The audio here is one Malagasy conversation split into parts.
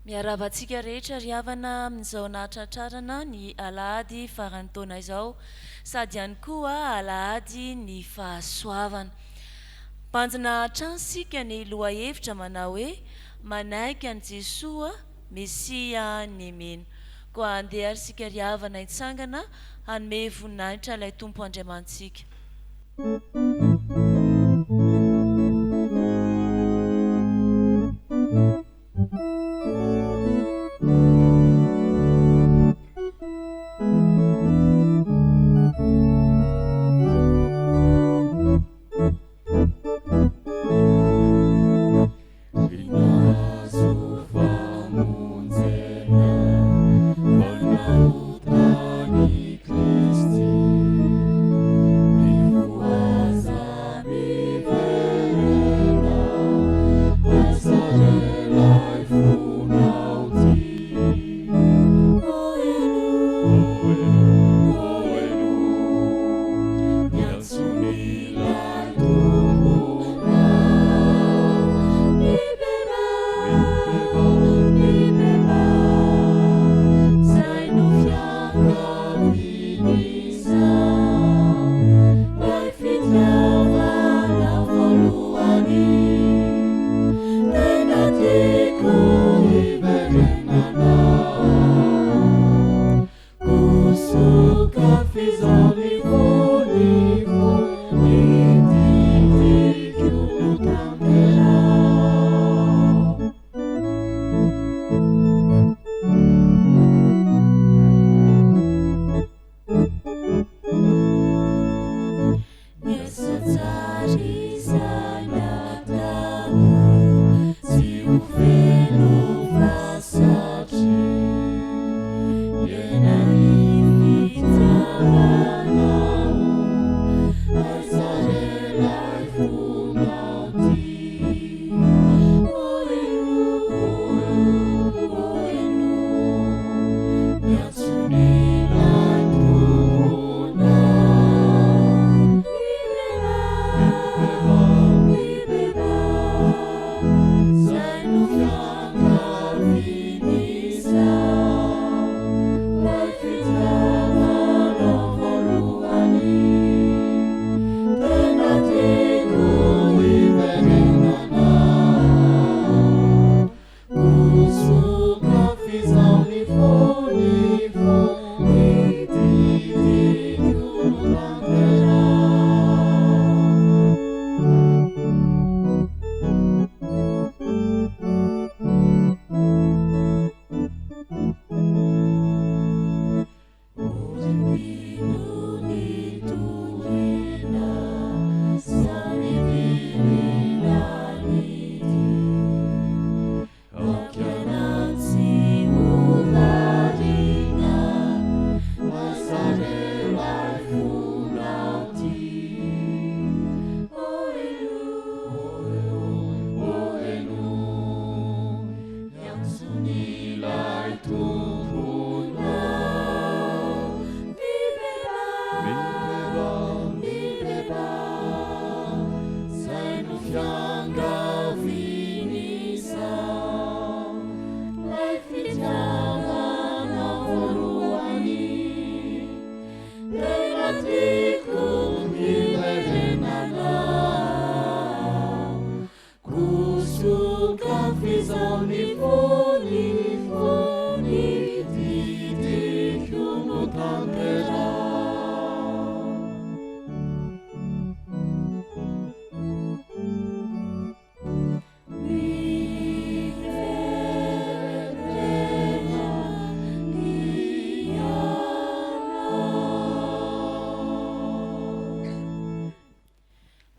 Miaravatsika rehetra riavana amin'izao nahatratrarana ny alahady farany taona izao sady ihany koa alahady ny fahasoavana. Bandina transika ny lohahevitra manao hoe manaiky an Jesoa Mesia ny meno. Koa andeha arsika riavana itsangana hanome voninahitra ilay Tompo Andriamantsika.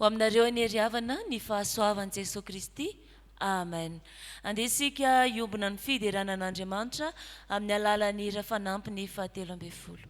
Ho aminareo ny riavana ny fahasoavan'i Jesosy Kristy. Amen. Andesika iombona ny fideranan'Andriamanitra amin'ny alalan'ny Fanampiny 17.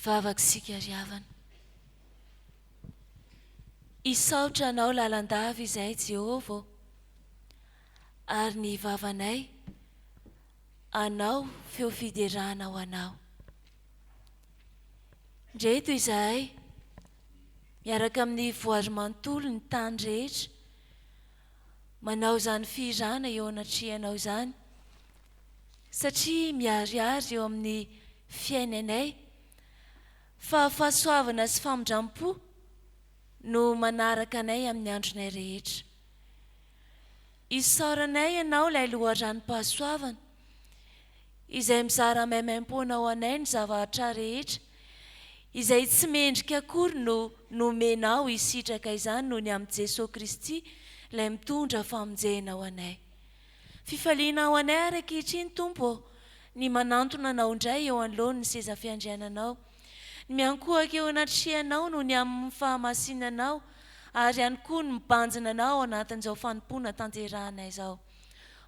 Ivavaka sika ry havana. Isaotra anao lalandava izay Jehovah, ary ny vavanay anao feo fiderana ho anao. Ndreto izahay miaraka amin'ny voary manontolo ny tany rehetra, manao izany firana eo anatrihanao izany, satria miharihary eo amin'ny fiainanay, fa fahasoavana sy famindram-po no manaraka anay amin'ny andronay rehetra. Isaoranay ianao ilay loharanom-pahasoavana, izay mizara maimaim-poana ho anay ny zavatra rehetra, izay tsy mendrika akory no nomenao isitraka izany noho ny amin'ny Jesosy Kristy, ilay mitondra famonjena ho anay. Fifaliana ho anay ara-ankehitriny Tompo, ny manantona anao indray eo anoloany ny seza fiandriananao, ny miankohaka eo anatrihanao noho ny amin'ny fahamasinanao, ary ihany koa ny mibanjina anao anatin'izao fanompoana tanterahanay izao.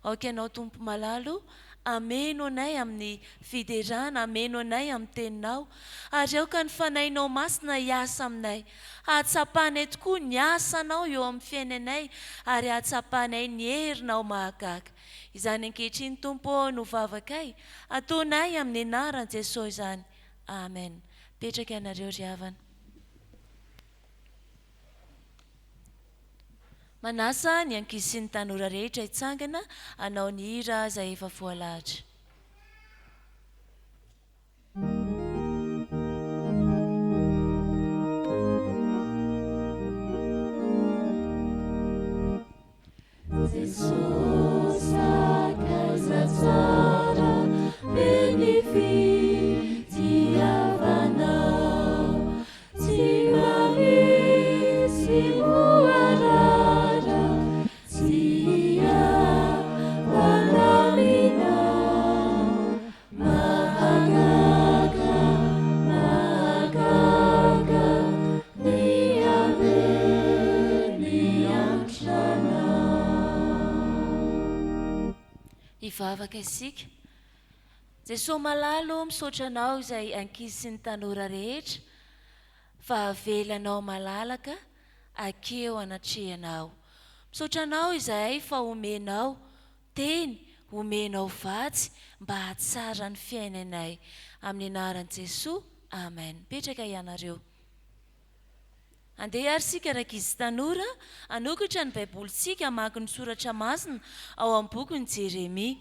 Aoka ianao Tompo malalo, ameno anay amin'ny fiderana, ameno anay amin'ny teninao, ary aoka ny fanahinao masina hiasa aminay, hatsapanay tokoa ny asanao eo amin'ny fiainanay, ary hatsapanay ny herinao mahagaga. Izany ankehitriny Tompo no vavakay, ataonay amin'ny anaran'i Jesosy izany. Amen. Petraka ianareo ry havana. Manasa ny ankizy sy ny tanora rehetra hitsangana hanao ny hira izay efa voalahatra. Jesosy akaiza tsara benefit fitiavanao, tsy mamisy moarara, tsy avalaminao, mahagaga, mahagaga, ny ave ny antranao. Ivavaka isika. Jesosy malalo misaotra anao izay ankizy sy ny tanora rehetra, fa avelanao malalaka akeo anatrihanao. Misaotra anao izay fa omenao teny, omenao vatsy mba hatsara ny fiainanay. Amin'ny anaran'i Jesosy, amen. Petraka ianareo. Andeha ary sika ankizy sy tanora, anokatra ny baibolitsika mamaky ny soratra masina ao amin'ny bokin'ny Jeremia.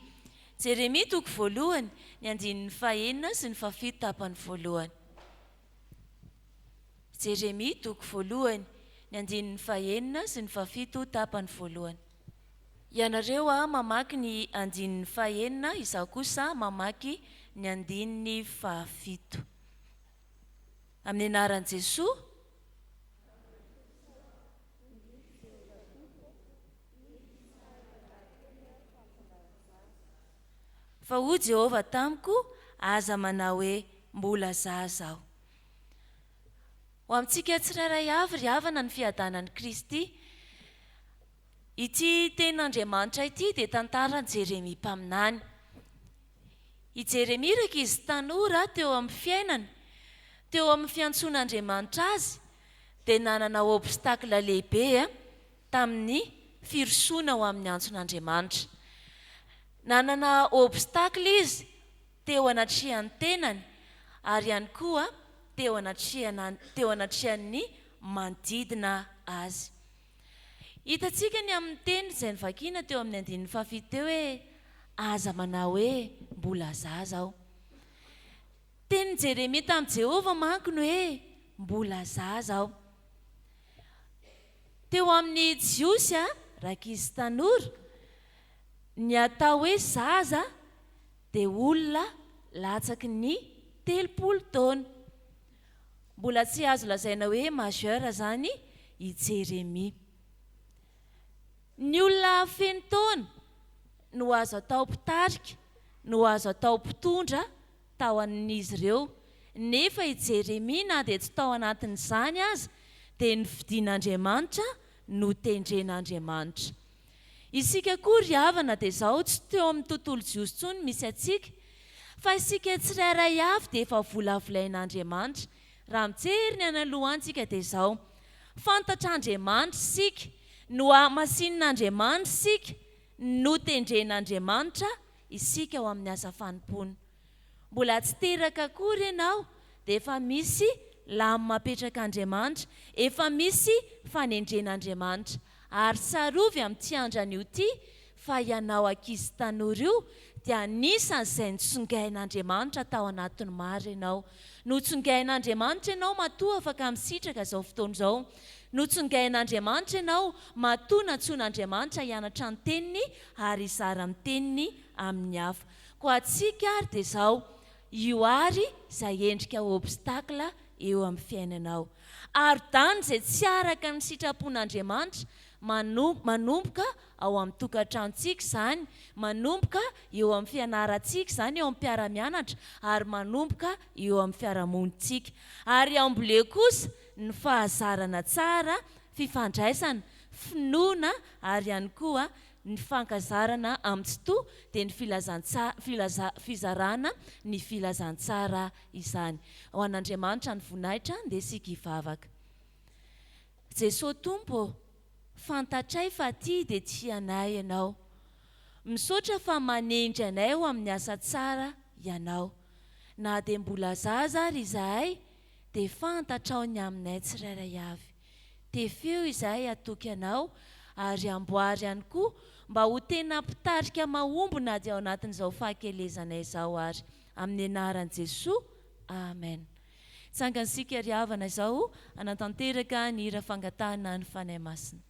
Jeremia toko voalohany, ny andininy fahaenina sy ny fahafito tapany voalohany. Jeremia toko voalohany, ny andininy fahaenina sy ny fahafito tapany voalohany. Ianareo mamaky ny andininy fahaenina, izaho kosa mamaky ny andininy fahafito. Amin'ny anaran'i Jesosy, fa ho Jehovah tamiko, aza manao hoe mbola zaza aho. Ho amintsika tsirairay avy ry havana ny fiadanan'i Kristy, ity tenin'Andriamanitra ity dia tantaran'i Jeremia mpaminany. I Jeremia raika izy tanora teo amin'ny fiainany, teo amin'ny fiantson'Andriamanitra azy, dia nanana obstakla lehibe tamin'ny firosoana ho amin'ny antson'Andriamanitra. Nanana obstakla izy teo anatrihan'ny tenany, ary ihany koa teo anatrihan'ny manodidina azy. Hitantsika ny amin'ny teny izay nivakiana teo amin'ny andininy fahafito teo hoe aza manao hoe mbola zaza aho. Tenin'i Jeremia tamin'i Jehovah manko ny hoe mbola zaza aho. Teo amin'ny jiosy rankizy tanora, ny atao hoe zaza dia olona latsaky ny 30 taona. Mbola tsy azo lazaina hoe majeur zany i Jeremia. Ny olona feno taona no azo atao mpitarika, no azo atao mpitondra tao amin'izy ireo. Nefa i Jeremia na dia tsy tao anatin'izany aza, dia nividian'Andriamanitra no tendren'Andriamanitra. Isika koa ry havana dia izao tsy teo amin'ny tontolo jiosy intsony misy atsika, fa isika tsirairay avy dia efa volavolain'Andriamanitra. Raha mijery ny analoha antsika dia izao: fantatr'Andriamanitra sika, no amasin'Andriamanitra sika, no tendren'Andriamanitra isika ao amin'ny asa fanompoana. Mbola tsy teraka akory ianao dia efa misy lamy mapetrak'Andriamanitra, efa misy fanendren'Andriamanitra. Ary sarovy amin'ity andran'io ity fa ianao ankizy tanora io dia anisan'izay nitsongain'Andriamanitra tao anatin'ny maro ianao. Notsongain'Andriamanitra ianao matoa afaka misitraka izao fotoana izao. Notsongain'Andriamanitra ianao matoa natsoin'Andriamanitra hianatra ny teniny ary hizara amin'ny teniny amin'ny hafa. Koa antsika ary dia izao, io ary izay endrika obstakla eo amin'ny fiainanao. Aro-dany izay tsy araka ny sitrapon'Andriamanitra manomboka ao amin'ny tokantranontsika izany, manomboka eo amin'ny fianarantsika izany, eo amin'ny mpiara-mianatra, ary manomboka eo amin'ny fiarahamonitsika. Ary ambole kosa ny fahazarana tsara, fifandraisana, finoana, ary ihany koa ny fankazarana amin'ny-tsotoa dia ny fizarana ny filazantsara izany. Ho an'Andriamanitra ny voninahitra dia isika hivavaka. Jesosy Tompo, fantatray fa ty dia tianay ianao. Misaotra fa manendry anay ho amin'ny asa tsara ianao. Na dia mbola zaza ary izahay dia fantatrao ny aminay tsirairay avy. Tefeo izahay atoky anao ary amboary ihany koa mba ho tena mpitarika mahomby na dia ao anatin'izao fahakelezanay izao ary. Amin'ny anaran'i Jesosy, amen. Tsangansika ry havana izao anatanteraka ny hira fangatahana ny fanahy masina.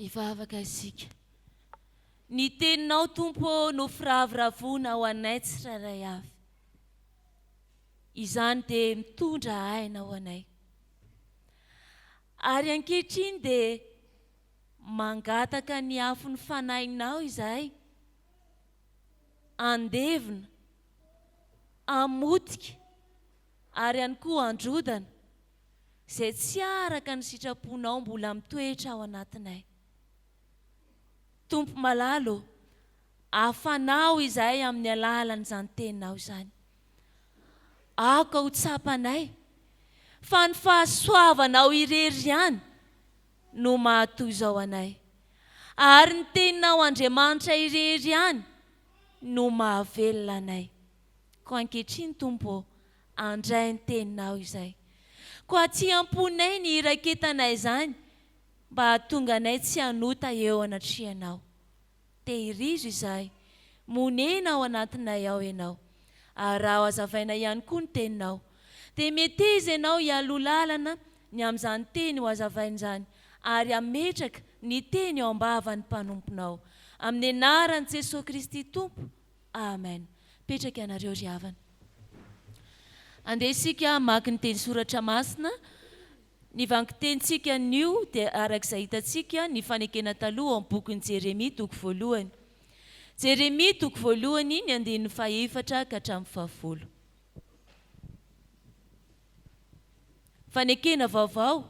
Ivavaka isika. Ny teninao Tompo no firavoravona ho anay tsirairay avy. Izany dia mitondra aina ho anay. Ary ankehitriny dia mangataka ny afon'ny fanahinao izahay, andevina, amotika, ary ihany koa androdana, izay tsy araka ny sitraponao mbola mitoetra ao anatinay. Tompo malalo, afanao izahay amin'ny alalan'izany teninao izany. Aoka ho tsapanay, fa ny fahasoavanao irery ihany no mahatoy izao anay. Ary ny teninao Andriamanitra irery ihany no mahavelona anay. Ko ankehitriny Tompo, andray ny teninao izay. Ko aty amponay ny iraketanay izany, mba hahatonga anay tsy hanota eo anatrianao. Tehirizo izahay, monena ao anatinay ao ianao. Ary raha hazavaina ihany koa ny teninao, dia mety izy ianao hialolalana ny amin'izany teny ho hazavaina izany, ary ametraka ny teny ao ambavan'ny mpanomponao. Amin'ny anaran'i Jesosy Kristy Tompo, amen. Petraka ianareo ry havana. Andeha isika maka ny teny soratra masina. Ny vankitentsika nio dia arak'izay hitantsika ny fanekena taloha amin'ny bokin'i Jeremia toko voalohany. Jeremia toko voalohany ny andininy 4 ka hatramin'ny 10. Fanekena vaovao.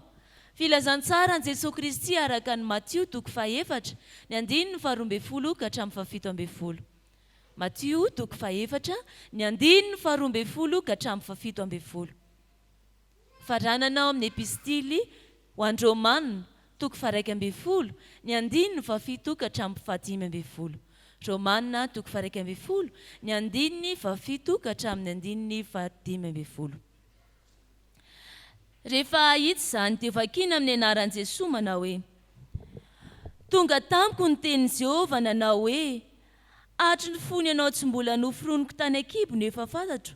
Filazantsara an Jesosy Kristy araka ny Matthieu toko 4 ny andininy 12 ka hatramin'ny 17. Matthieu toko 4 ny andininy 12 ka hatramin'ny 17. Farananao amin'ny epistily ho an-Romanina toko faraiky amby folo, ny andininy fafito ka hatramin'ny fahadimy amby folo. Romanina toko faraiky amby folo, ny andininy fafito ka hatramin'ny andininy fahadimy amby folo. Rehefa hita izany dia vakiana amin'ny anaran'i Jesosy manao hoe: tonga tamiko ny tenin'i Jehovah nanao hoe: hatry ny fony ianao tsy mbola noforoniko tany an-kibo no efa fantatro,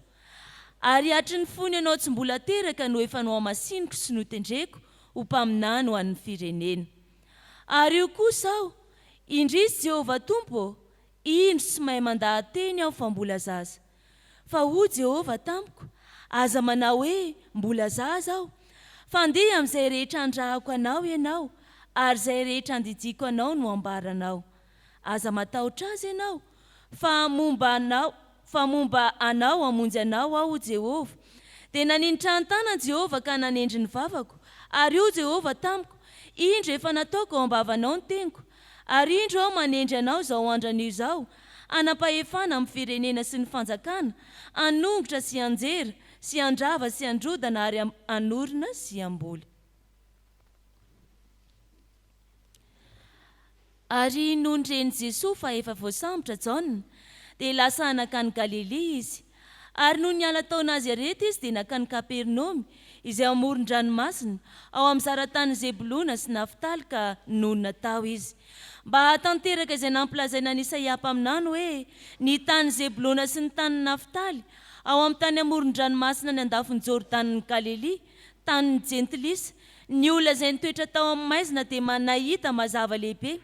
ary hatry ny fony ianao tsy mbola teraka no efa nohamasiniko sy notendreko ho mpaminany ho an'ny firenena. Ary io kosa aho, indrisy Jehovah Tompo, indro tsy mahay mandahan-teny aho fa mbola zaza. Fa ho Jehovah tamiko, aza manao hoe mbola zaza aho, fandeha amin'izay rehetra andrahako anao ianao, ary izay rehetra andidiko anao no ambaranao. Aza matahotra azy ianao, fa momba anao hamonjy anao aho, Jehovah. Dia naninitra ny tanan'i Jehovah ka nanendry ny vavako, ary io Jehovah tamiko, indro efa nataoko ao am-bavanao ny teniko, ary indro aho manendry anao izao andran'io izao, anam-pahefana amin'ny firenena sy ny fanjakana, anongotra sy anjera, sy andrava sy androdana, ary anorina sy amboly. Ary noho nireny Jesosy fa efa voasambotra Jaona, dia lasa nakany Galilea izy. Ary noho niala tao Nazareta izy dia nakany Kapernaomy, izay amoron-dranomasina, ao amin'ny zaratany Zebulona sy Naftaly ka nonona tao izy. Mba hatanteraka izay nampilazaina ny Isaia mpaminany hoe: ny tany Zebulona sy ny tany Naftaly, ao amin'ny tany amoron-dranomasina ny andafon'ny Jordany ny Galilea, tany jentilisa, ny olona izay nitoetra tao amin'ny maizina dia manahita mazava lehibe,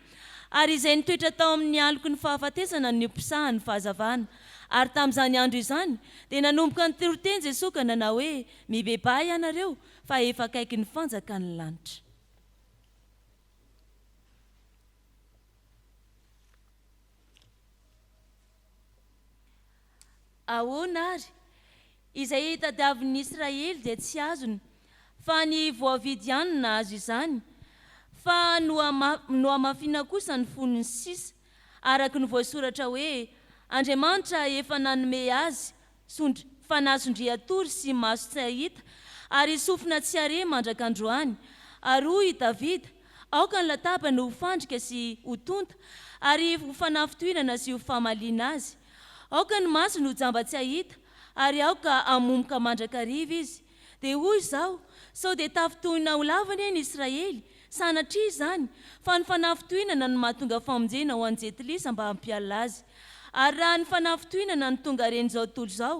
ary izay nitoetra tao amin'ny aloko ny fahafatesana ny mpisahany fahazavana. Ary tamin'izany andro izany dia nanomboka ny toroteny Jesosy ka nanao hoe: mibebay ianareo, fa efa akaiky ny fanjakan'ny lanitra. Ahoana ary izay tadiavin'ny Israely dia tsy azony, fa ny voavidy ihany no nahazo izany, fa no hamafiana kosa ny fonony sisa, araka ny voasoratra hoe: Andriamanitra efa nanome azy fanasondriatory sy maso tsy hahita, ary sofina tsy hare mandrak'androany. Ary hoy Davida: aoka ny latapany ho fandrika sy ho tonta, ary ho fanafitohinana sy ho famaliana azy. Aoka ny masony ho jamba tsy hahita, ary aoka hamomoka mandrakariva izy. Dia hoy izao: sao dia tafitohina ho lavany eny Israely, sanatria izany fa ny fanafitohinana no mahatonga famonjena ho an'ny jetilisa mba hampiala azy. Ary raha ny fanafitohinana ny tonga reny izao tontolo izao,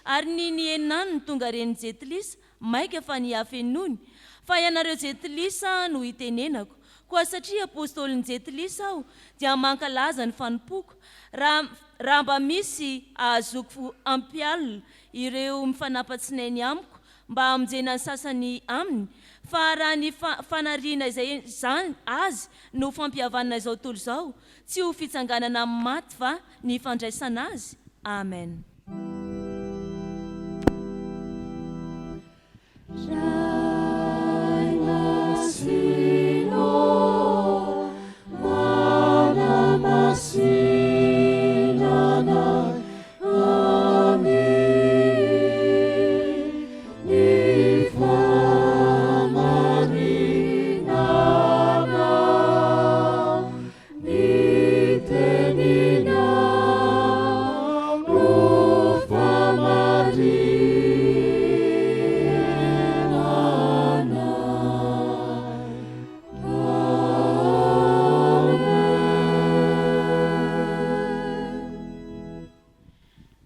ary ny enina ny tonga reny jetilisa, maika fa ny hafenony. Fa ianareo jetilisa no hitenenako, koa satria apôstôlin'ny jetilisa aho dia mankalaza ny fanompoko, raha mba misy ahazoko ampialina ireo mifanampatsinainy amiko mba hamonjena ny sasany aminy. Fa raha ny fanariana izany azy no fampihavanana izao tontolo izao, tsy ho fitsanganana amin'ny maty fa ny fandraisana azy. Amen.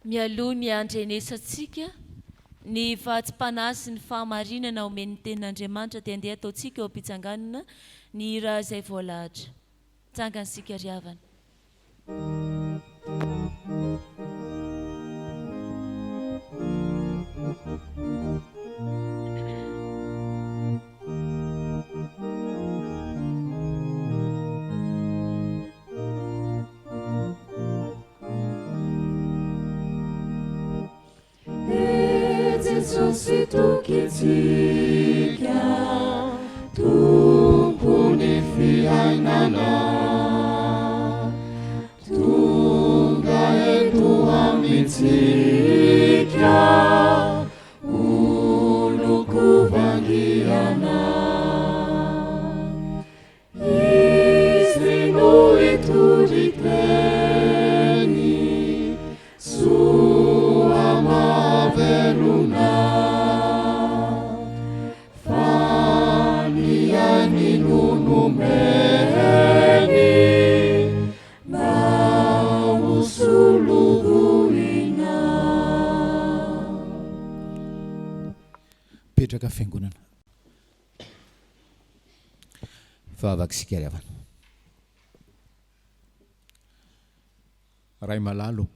Mialoha ny andrenesantsika ny vahatsim-panasy ny fahamarinana omen'ny tenin'Andriamanitra dia andeha ataontsika eo am-pitsanganana ny hira izay voalahatra. Tsangansika ry havana. Jesosy tokitsika, tompony fiainana, tonga eto amintsika, oloko vangiana. Mipetraka fiangonana. Vavaka Fjkm. Ray malalo,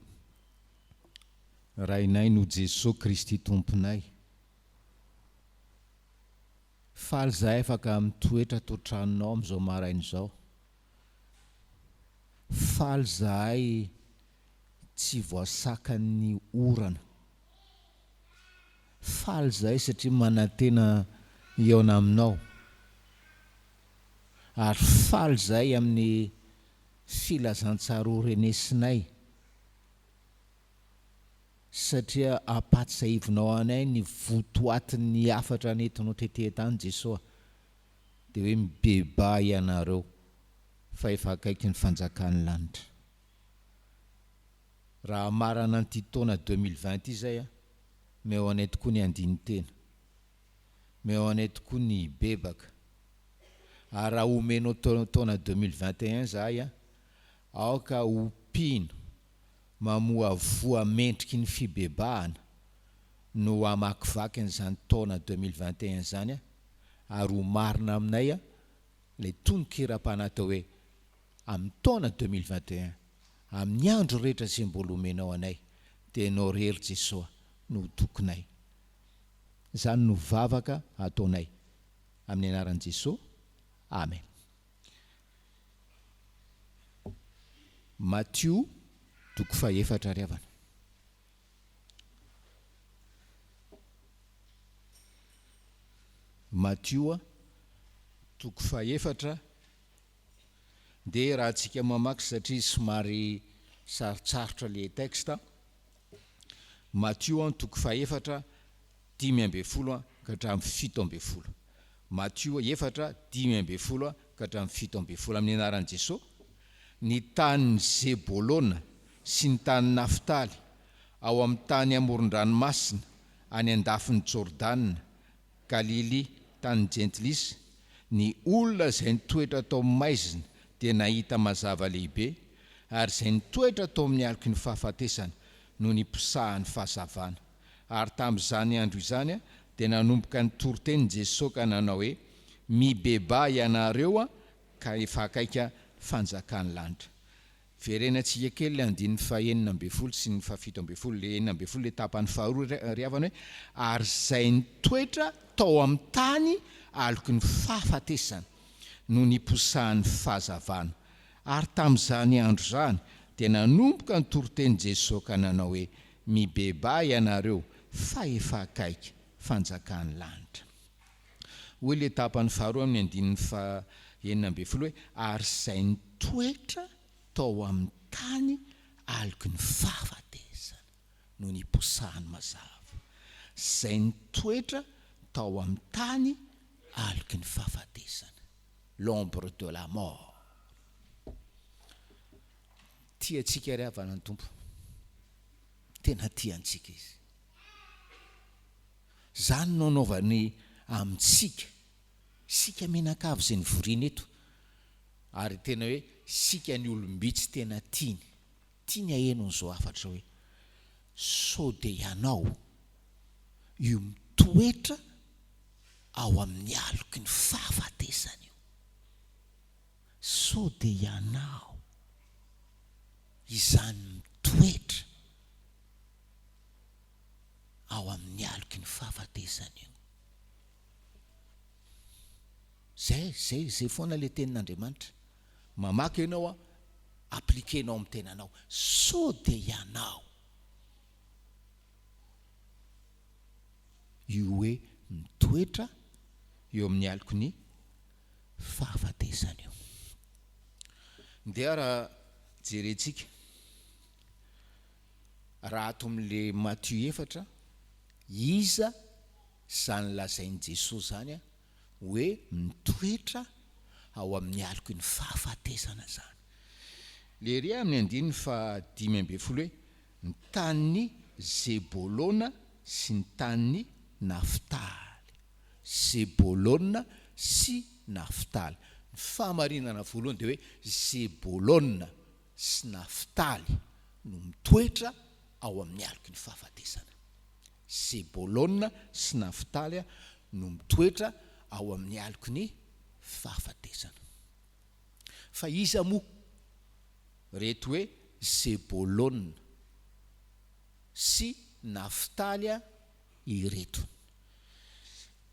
rainay no Jesosy Kristy tomponay. Faly zahay afaka mitoetra to tranonao am'izao marain'izao. Faly zahay tsy voasakan'ny orana. Faly zahay satria manantena eona aminao. Ary faly zahay amin'ny filazantsara orenesinay. Satria apaty zay ivonao anay ny votoatin'ny afatra nentinao teteh tany Jesosy. Dia hoe mibeba ianareo fa efa akaiky ny fanjakan'ny lanitra. Raha marana an'ity taona 2020 izay meo anay tokoa ny andiny tena. Meo anay tokoa ny bebaka. Ary raha omenao taona 2021 zahay aoka hopino mamoa voa mendriky ny fibebahana no amakivaky an'izany taona 2021 zany ary ho marina aminay ilay tononkira-panatao hoe amin'ny taona 2021 amin'ny andro rehetra izay mbola omenao anay dia ianao rery Jesosy no tokonay. Izany no vavaka ataonay amin'ny anaran'i Jesosy. Amen. Matthieu toko fahaefatra ariavana. Matthieu toko fahaefatra. Dia raha antsika mamaky satria somary sarotsarotra le texte. Matthieu toko fahaefatra 10:10 ka hatramin'ny 17:10. Matthieu 4:10 ka hatramin'ny 17:10 amin'ny anaran'i Jesosy. Ny tany Zebolona sy ny tany Naftaly ao amin'ny tany amoron-dranomasina any andafin'ny Jordana, Galily, tany Gentilisy, ny olona izay nitoetra tao amin'ny maizina dia nahita mazava lehibe, ary izay nitoetra tao amin'ny aloko ny fahafatesana no niposahan'ny fahazavana. Ary tamin'izany andro izany dia nanomboka nitoroteny Jesosy ka nanao hoe mibeba ianareo ka efa akaika fanjakan'ny lanitra. Verenantsika kely le andin'ny faha-9 sy ny faha-17 le 9 le tapany faharoa riavana hoe ary izay nitoetra tao amin'ny tany aloko ny fahafatesana no niposahan'ny fahazavana. Ary tamin'izany andro zany dia nanomboka nitoroteny Jesosy ka nanao hoe mibeba ianareo fa efa akaika fanjakan'ny lanitra. Hoy le tapany faharoa amin'ny andin'ny faha-9 hoe ary izay nitoetra tao amin'ny tany aloko ny fahafatesana no niposahany mazava. Izay nitoetra tao amin'ny tany aloko ny fahafatesana. L'ombre de la mort. Tiantsika riavana ny tompo. Tena tiantsika izy. Zany no naovany amintsika. Sika menakavy izay nivoriana eto. Ary tena hoe sika ny olombitsy tena tiany. Tiany aheno n'izao afatra hoe sao dia ianao io mitoetra ao amin'ny aloko ny fahafatesana io. Sao dia ianao izany mitoetra ao amin'ny aloko ny fahafatesana io. Zay foana le tenin'Andriamanitra. Mamaky ianao aplikenao amin'ny tenanao. Sao dia ianao io hoe mitoetra eo amin'ny aloko ny fahafatesana io. Dia raha jerentsika raha ato amin'le Matthieu 4 iza zany lazain'i Jesosy zany hoe mitoetra ao amin'ny aloko ny fahafatesana zany. Le ry amin'ny andiny fa 10:10 hoe ny tany Zebolona sy ny tany Naftaly. Zebolona sy Naftaly. Ny fahamarinana voalohany dia hoe Zebolona sy Naftaly no mitoetra ao amin'ny aloko ny fahafatesana. Zebolona sy Naftaly no mitoetra ao amin'ny aloko ny fahafatesana. Fa iza moa reto hoe Zebulona sy Naftalia ireto.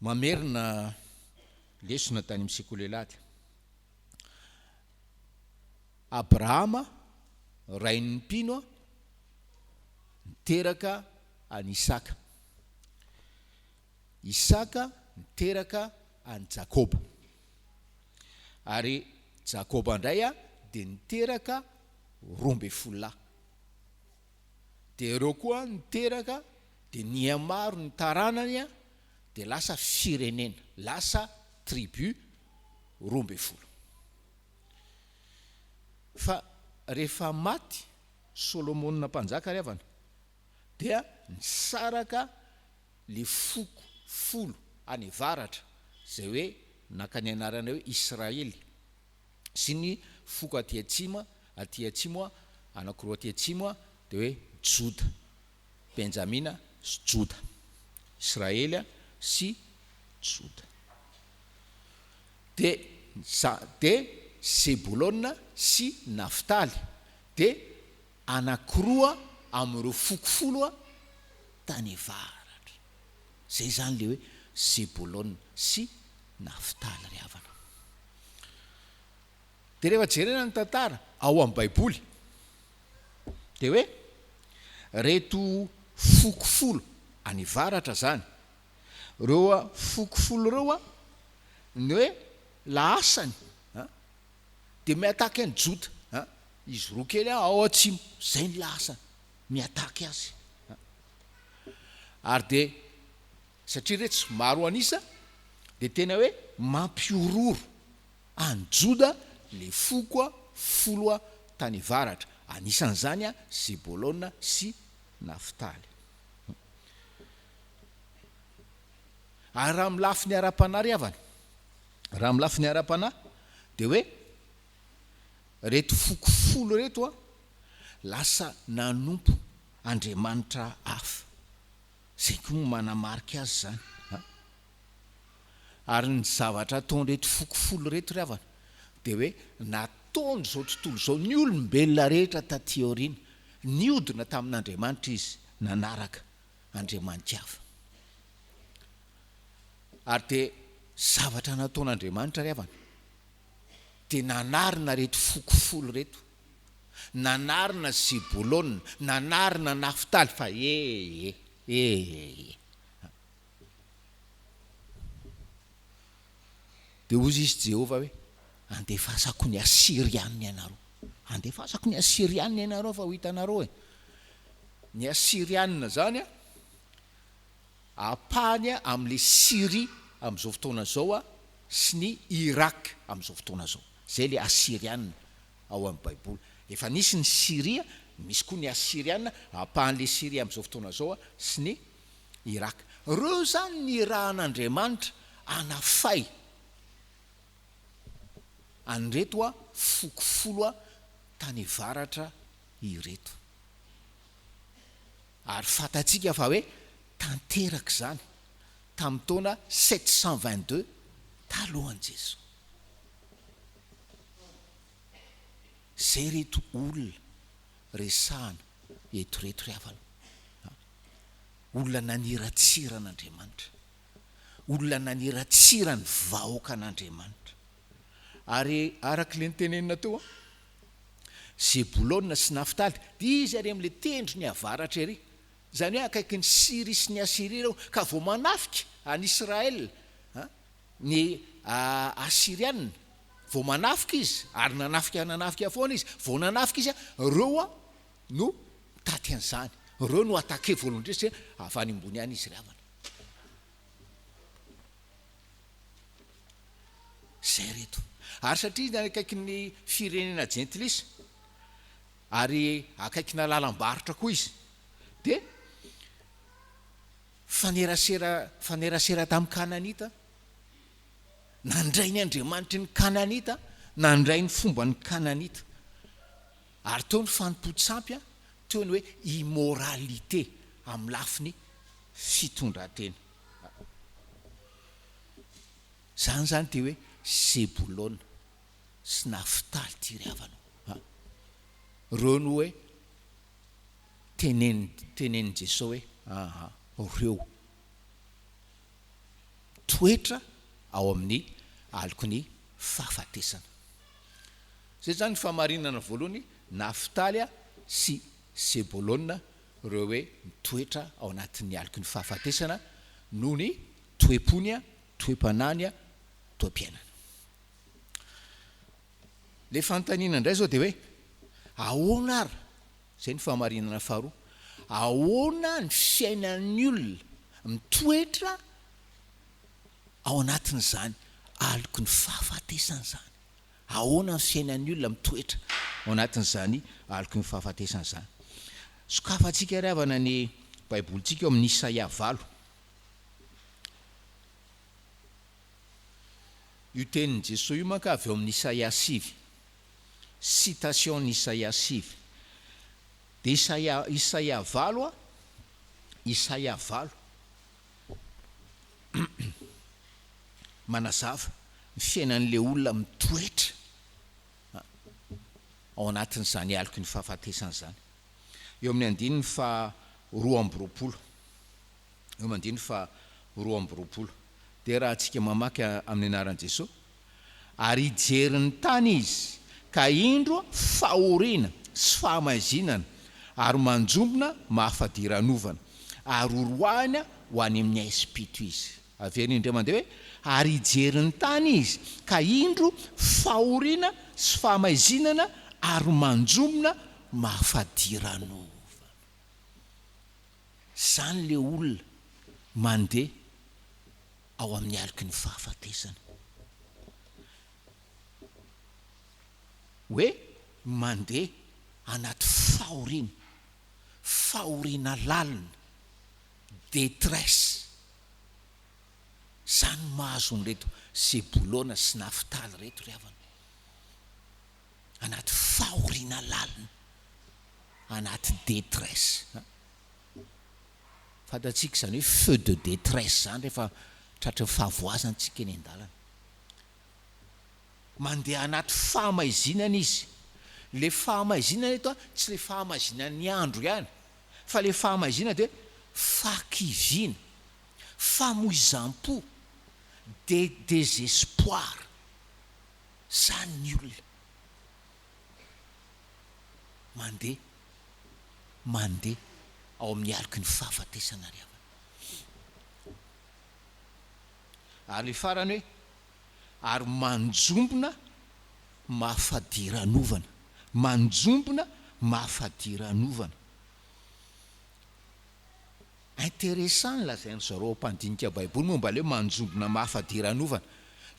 Mamerina lesona tany amin'ny sekoly Alahady. Abrahama rain'ny mpino niteraka any Isaka. Isaka niteraka any Jakoba. Ary Jakoba ndray dia niteraka 12 lahy. Dia ireo koa niteraka dia niamaro ny taranany dia lasa firenena, lasa tribu 12. Fa rehefa maty Solomona mpanjaka ry avana dia nisaraka le foko 10 any avaratra zay hoe naka ny anarana hoe Israely, sy ny foko aty atsimo anankiroa aty atsimo dia hoe Joda, Benjamina sy Joda, Israely sy Joda. De Zebulona sy Naftaly de anankiroa amin'ireo foko 10 tany avaratra. Zay zany le hoe Zebulona sy Naftaly ry havana. De rehefa jerena ny tantara ao amin'ny Baiboly de hoe reto foko 10 any avaratra zany, reo foko 10 reo ny hoe laasany de miataka ny Joda, izy roa kely ao atsimo, zay ny laasany miataka azy. Ary de satria reto maro anisa de tena hoe mampiororo any Joda le foko 10 tany avaratra. Anisan'izany Zebulona sy Naftaly. Ary raha milafy ny ara-panahy ry havana, raha milafy ny ara-panahy de hoe reto foko 10 reto lasa nanompo Andriamanitra hafa. Zay koa manamarika azy zany. Ary ny zavatra ataon'reto foko 10 reto ry havana de hoe nataony zao tontolo zao ny olombelona rehetra taty aoriana, niodina tamin'Andriamanitra izy, nanaraka Andriamanitra hafa. Ary de zavatra nataon'Andriamanitra ry havana de nanarina reto foko 10 reto, nanarina Zebulona, nanarina Naftaly. Fa de ozy izy Jehova hoe andefasako ny Asirianina ianareo, andefasako ny Asirianina ianareo fa ho hitanareo ny Asirianina zany apahany amin'le Syrie amin'izao fotoana zao sy ny Irak amin'izao fotoana zao. Zay le Asirianina ao amin'ny Baiboly. Efa nisy ny Syria, misy koa ny Asirianina, apahan'le Syria amin'izao fotoana zao sy ny Irak. Reo zany ny rahan'Andriamanitra anafay anreto foko 10 tany avaratra ireto. Ary fatatsika fa hoe tanteraka zany tamin'ny taona 722 talohan'i Jesos. Zay reto olona resahana eto reto ry havana, olona naniratsiran'Andriamanitra, olona naniratsirany vahoakan'Andriamanitra. Ary arak'le nitenenina teo Zebulona sy Naftaly dia izy ary amin'le tendro ny avaratra ery, zany hoe akaiky ny Syria sy ny Asiria reo, ka vao manafika any Israel ny Asirianina, vao manafika izy ary nanafika foana izy, vao nanafika izy reo no taty an'izany, reo no atake volondresy avy any ambony any izy ry havana. Zay reto. Ary satria izy akaiky ny firenena jentilisa ary akaiky na lalam-barotra koa izy de fanerasera tamin'ny Kananita, nandray ny Andriamanitra ny Kananita, nandray ny fomba ny Kananita. Ary teo ny fanompo-tsampy teo ny hoe immoralité amin'ny lafiny fitondran-tena. zany zany ty hoe Sebulona sy Naftaly ty ry havana. Reo no hoe teneny Jesosy hoe reo toetra ao amin'ny aloko ny fahafatesana. Zay zany famarinana voalohany, Naftaly sy Sebulona reo hoe mitoetra ao anatin'ny aloko ny fahafatesana noho ny toepony, toepanany, toepiainana. Le fanontaniana indray zao dia hoe ahoana ary, zay ny famarinana faharoa, ahoana ny fiainan'ny olona mitoetra ao anatin'izany aloko ny fahafatesana zany? Ahoana ny fiainan'ny olona mitoetra ao anatin'izany aloko ny fahafatesana zany? Sokafantsika ry havana ny baibolintsika eo amin'ny Isaia 8. Io tenin'i Jesosy io manka avy eo amin'ny Isaia 7. Citation ny Isaia 7. Dia Isaia 8 Isaia 8 manazava ny fiainan'le olona mitoetra ao anatin'izany aloko ny fahafatesana zany. Eo amin'ny andininy fa 2:20. Eo amin'ny andininy fa 2:20. Dia raha antsika mamaky amin'ny anaran'i Jesosy, ary ijerin'ny tany izy ka indro fahoriana sy fahamazinana ary manjombona mahafadiran'ovana ary oroahana ho any amin'ny aisim-pito izy. Averina indray mandeha hoe ary ijerin'ny tany izy ka indro fahoriana sy fahamazinana ary manjombona mahafadiran'ovana. Zany le olona mandeha ao amin'ny aloko ny fahafatesana, hoe mandeha anaty fahoriana lalina, détresse. Zany mahazo an'ireto Sebulona sy Naftaly reto ry havana, anaty fahoriana lalina, anaty détresse. Fantatsika zany hoe feu de détresse zany rehefa tratra fahavoazantsika eny an-dalana. Mandeha anaty fahamaizinana izy. Le fahamaizinana eto tsy le fahamaizinana ny andro ihany, fa le fahamaizinana dia fahakiviana, famoizam-po, désespoir. Zany ny olona mandeha ao amin'ny aloko ny fahafatesana ry havana. Ary le farany hoe ary manjombona mahafadiran'ovana, manjombona mahafadiran'ovana. Intéressant lazainy zareo mpandinika baiboly momba le manjombona mahafadiran'ovana.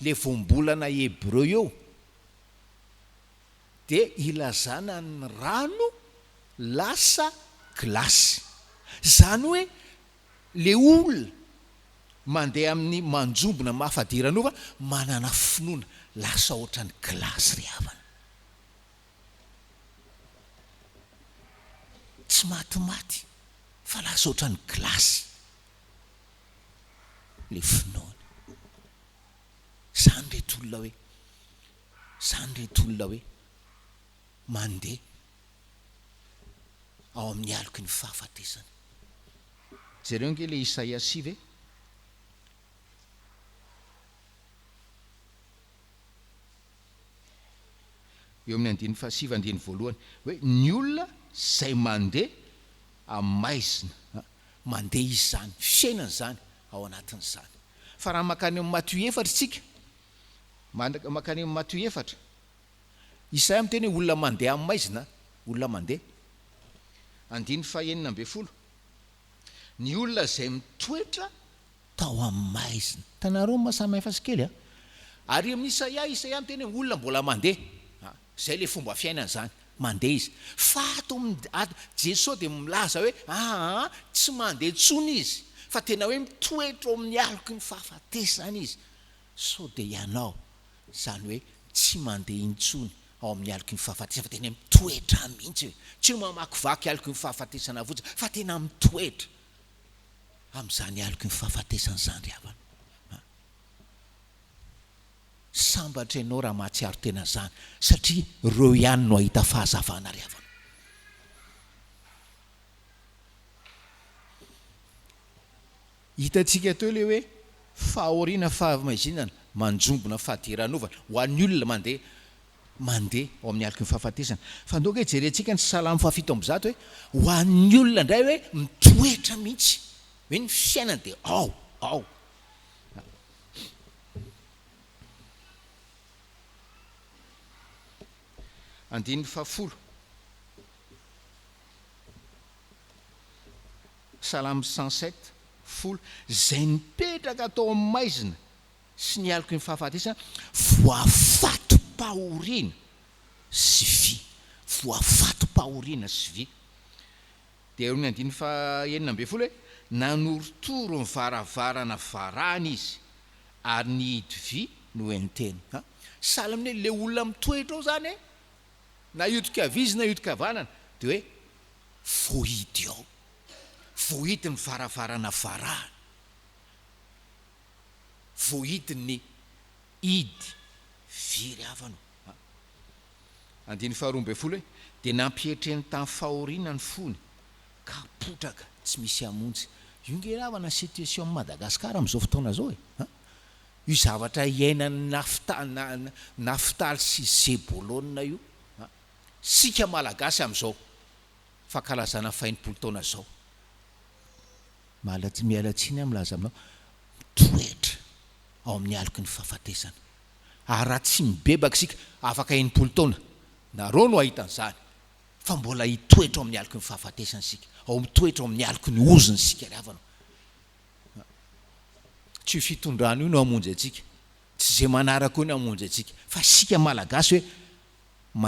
Le voambolana Hébreu eo dia ilazana ny rano lasa glasy. Zany hoe le olona mandeha amin'ny manjombona mahafadiran'ovana manana finoana lasa ohatran'ny glasy ry havana. Tsy matimaty fa lasa ohatran'ny glasy le finoana. Zany reto olona hoe mandeha ao amin'ny aloko ny fahafatesana. Zareo nge le Isaia 7 eo amin'ny andiny fa 7 andiny voalohany hoe ny olona zay mandeha amaizina, mandeha izy zany, fiainana zany ao anatin'izany. Fa raha makany amin'ny Matthieu 4 tsika, makany amin'ny Matthieu 4, Isaia miteny hoe olona mandeha amaizina, olona mandeha. Andiny fa 9:20, ny olona zay mitoetra tao amaizina. Tanareo mahasamihafa sy kely a. Ary amin'ny Isaia miteny hoe olona mbola mandeha. Zay le fomba fiainana zany, mandeha izy. Fa ato Jesosy dia milaza hoe tsy mandeha tsony izy, fa tena hoe mitoetra ao amin'ny aloko ny fahafatesana izy. So dia ianao zany hoe tsy mandeha intsony ao amin'ny aloko ny fahafatesana, fa tena mitoetra mihitsy hoe tsy mamakivaky aloko ny fahafatesana fotsiny, fa tena mitoetra amin'izany aloko ny fahafatesana zany ry havana. sambatra ianao raha mahatsiaro tena zany satria reo ihany no ahita fahazavana ry havana. Hitantsika teo le hoe fahoriana fahamaizinana manjombona fahadiranova ho an'ny olona mandeha ao amin'ny alika ny fahafatesana. Fa ndoka hoe jerentsika ny Salamo 107 hoe ho an'ny olona indray hoe mitoetra mihitsy hoe ny fiainana dia ao. Andiny 10 Salamo 107 zay nipetraka atao amin'ny maizina sy ny alika ny fahafatesana voafato-pahoriana sy vy. Voafato-pahoriana sy vy. Dia ny andiny 9 hoe nanorotoro ny varavarana varahana izy ary ny hidy vy no entena. Sahala amin'ny le olona mitoetra ao zany na iodika vizy na iodika vanana dia hoe voahidy ao, voahidy ny varavarana varahana, voahidy ny hidy vy ry havana. Andiny 12 hoe dia nampietreny tamin'ny fahoriana ny fony ka potraka tsy misy hamonjy. Io nge havana situation Madagasikara amin'izao fotoana zao io zavatra iainany naftaly sy zebolona io. Sika malagasy amin'izao fankalazana fainimpolo taona zao mialatsiny amlaza aminao mitoetra ao amin'ny alika ny fahafatesana. Ary raha tsy mibebaka sika afaka enimpolo taona nareo no ahitan'izany fa mbola hitoetra ao amin'ny alika ny fahafatesana sika, ao mitoetra ao amin'ny alika ny oziny sika ry havana. Tsy fitondrano io no hamonjy atsika, tsy zay manaraka io no hamonjy atsika, fa sika malagasy hoe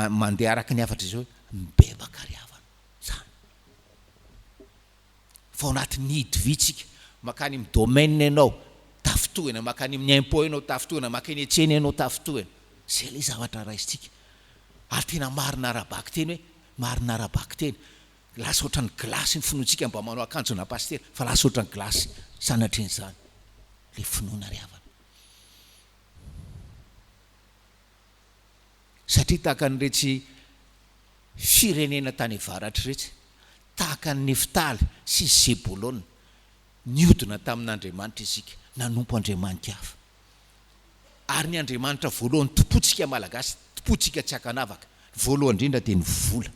mandeha araka ny afatra izao mibebaka ry havana zany. Fa ao anatin'ny hidy vitsika makany amin'ny domaine ianao tafitohana, makany amin'ny impôt ianao tafitohana, makany etsena ianao tafitohana. Zay le zavatra raisitsika. Ary tena marina arabaky teny hoe marina arabaky teny. Lasa ohatran'ny glasy ny finoantsika mba manao akanjo na pastera fa lasa ohatran'ny glasy sanatr'izany le finoana ry havana. Satria tahaka nyretsy firenena tany avaratra retsy, tahaka ny Neftaly sy Zebolona niodina tamin'Andriamanitra isika, nanompo Andriamanitra hafa. Ary ny Andriamanitra voalohany topotsika malagasy, topotsika tsy hakanavaka. Voalohany indrindra dia ny vola,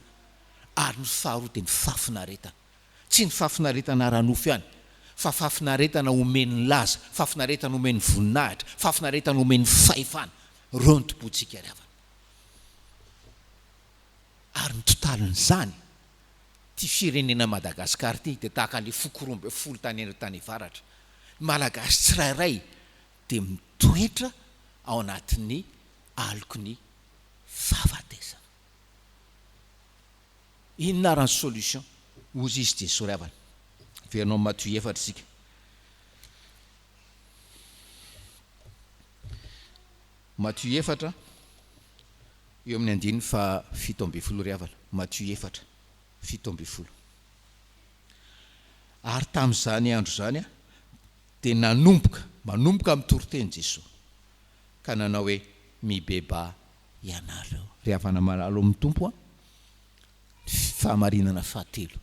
ary ny faharoa dia ny fafinaretana. Tsy ny fafinaretana ara-nofo ihany, fa fafinaretana omeny laza, fafinaretana omeny voninahitra, fafinaretana omeny fahefana. Reo ny topotsika ry havana. Ary ny totalin'izany ty firenena Madagasikara ty dia tahaka an'le fokorombe folo tany avaratra. Malagasy tsirairay dia mitoetra ao anatin'ny alika ny fahafatesana. Inona ary ny solution? Ozy izy Jesosy ry havana. Verinao Matthieu 4 sika. Matthieu 4 eo amin'ny andiny 17 ry havana. Matthieu 4 17. Ary tamin'izany andro zany dia manomboka mitoroteny Jesosy ka nanao hoe mibeba ianareo ry havana malalo amin'ny tompo. Fahamarinana fahatelo,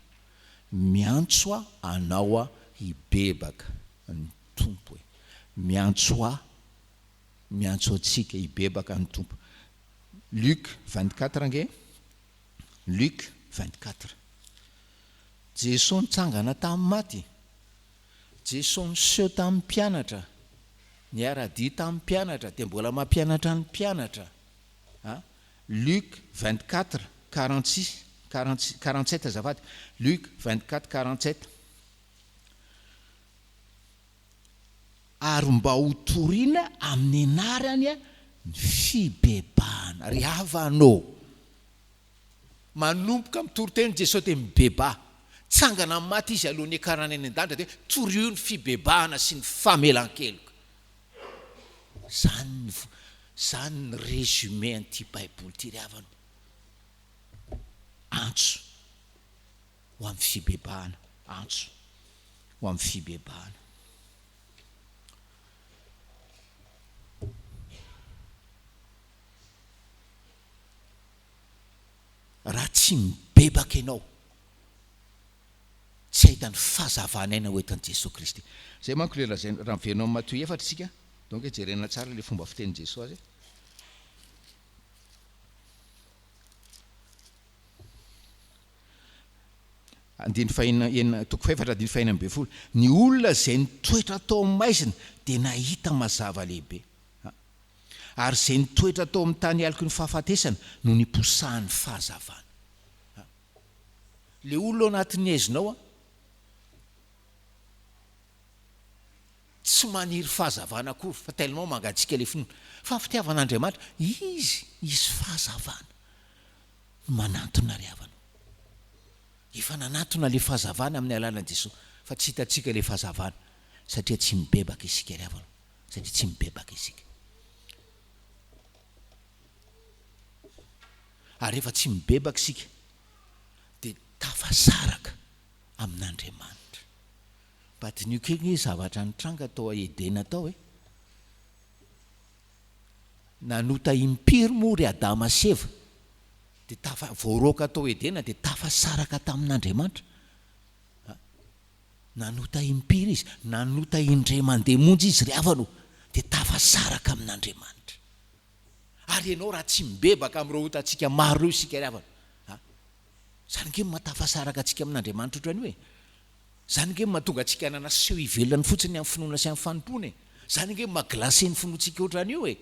miantso anao hibebaka ny tompo. Miantso atsika hibebaka ny tompo. Luc 24 ange. Luc 24. Jesosy nitsangana tamin'ny maty. Jesosy niseho tamin'ny mpianatra, niara-dia tamin'ny mpianatra, dia mbola mampianatra ny mpianatra. Luc 24 46 47 azafady. Luc 24 47. Ary mba ho toriana amin'ny anarany ny fibebahana ry havanao. Manomboka mitoroteny Jesosy dia mibeba. Tsangana amin'ny maty izy alohan'ny akarana any an-danitra dia torio ny fibebahana sy ny famelan-keloka. Zany ny résumé an'ity Baiboly ty ry havana. Antso ho amin'ny fibebahana, antso ho amin'ny fibebahana. tsy mibebaka ianao tsy ahitany fahazavana aina hoentan'i Jesosy Kristy. zay manko le lazay raha mivenao amin'ny Matthieu 4 isika, donc jerena tsara le fomba fitenin'i Jesosy azy. Toko 4:4 ny olona zay nitoetra tao amin'ny maizina dia nahita mazava lehibe, ary zay nitoetra tao amin'ny tany aloko ny fahafatesana no niposahan'ny fahazavana. Le olona ao anatin'ny aizinao tsy maniry fahazavana akory fa tellement mangatsika le finoana fa fitiavan'Andriamanitra izy fahazavana manantona ry havana. Efa nanantona le fahazavana amin'ny alalan'i Jesosy fa tsy hitatsika le fahazavana satria tsy mibebaka isika ry havana, satria tsy mibebaka isika. Ary rehefa tsy mibebaka isika dia tafasaraka amin'Andriamanitra. Badin'io kely zavatra nitranga tao Edena tao nanota impiry moa ry Adama sy Eva dia voaroaka tao Edena dia tafasaraka tamin'Andriamanitra. Nanota impiry izy, nanota indray mandeha monjy izy ry havano dia tafasaraka amin'Andriamanitra. Ary ianao raha tsy mibebaka amin'ireo otantsika maro ireo isika ry havano, zany nge mahatafasaraka antsika amin'Andriamanitra ohatran'io zany nge mahatonga antsika nanaseho ivelany fotsiny amin'ny finoana sy amin'ny fanompona zany nge maglaseny finoantsika ohatran'io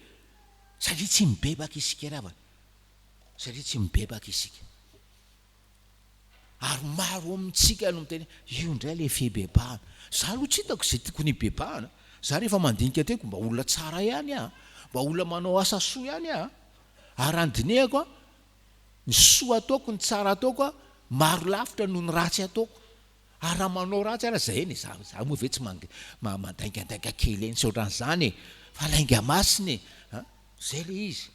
satria tsy mibebaka isika ry havana, satria tsy mibebaka isika. Ary maro amintsika no miteny io indray le fibebahana. Za aloha tsy hitako zay tiako ny bebahana. Za rehefa mandinika teko mba olona tsara ihany mba olona manao asa soa ihany ary andinehako ny soa ataoko, ny tsara ataoko maro lavitra noho ny ratsy ataoko. Ary raha manao ratsy ara zay eny za moa ve tsy mandaingandainga kely eny sy ohatran'izany fa lainga masiny zay le izy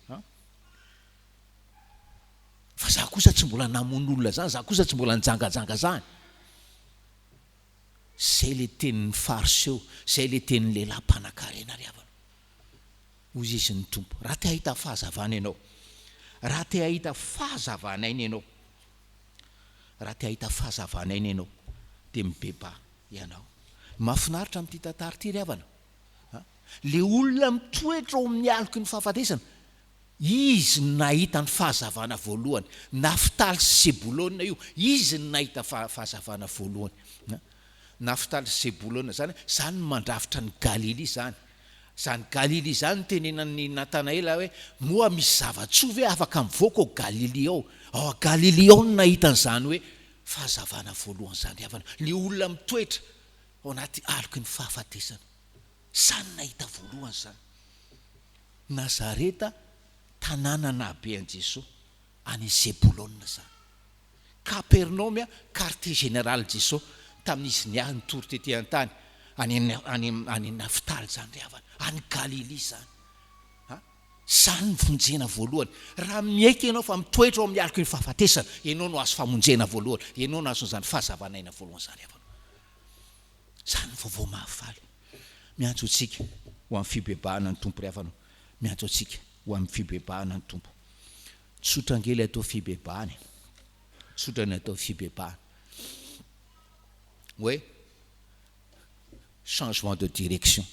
fa za kosa tsy mbola namono olona zany, za kosa tsy mbola nijangajanga zany. Zay le tenin'ny fariseo, zay le tenin'ny lehilahy mpanan-karena ry havana. Hoy izy ny tompo, raha te hahita fahazavana ianao, raha te hahita fahazavana iny ianao, raha te hahita fahazavana iny ianao dia mibebaka ianao. Mahafinaritra amin'ity tantara ity ry havana, le olona mitoetra ao amin'ny aloko ny fahafatesana, izy nahita ny fahazavana voalohany. Nafitaly sy Sebulona io, izy nahita fahazavana voalohany. Nafitaly sy Sebulona zany mandrafitra ny Galily zany. Zany Galily zany tenenan'ny Natanaela hoe moa misy zava-tsovy afaka mivoaka ao Galily ao. Ao Galily ao no nahita an'izany hoe fahazavana voalohany zany havana. Le olona mitoetra ao anaty aloko ny fahafatesana, zany nahita voalohany zany. Nazareta tanàna nahabe an' Jesosy any Sebulona zany. Kapernaum quartier général Jesosy tamin'izy niahy nitory tety an-tany any Nafitaly zany ry havana, any Galily zany. Zany ny fonjena voalohany. Raha miaiky ianao fa mitoetra ao amin'ny aloko ny fahafatesana, ianao no azo famonjena voalohany, ianao no azo zany fahazavanaina voalohany zany havana. Zany ny vaovao mahafaly. Miantso antsika ho amin'ny fibebahana ny tompo ry havana, miantso antsika ho amin'ny fibebahana ny tompo. Tsotra angely atao fibebahana, tsotra ny atao fibebahana hoe changement de direction.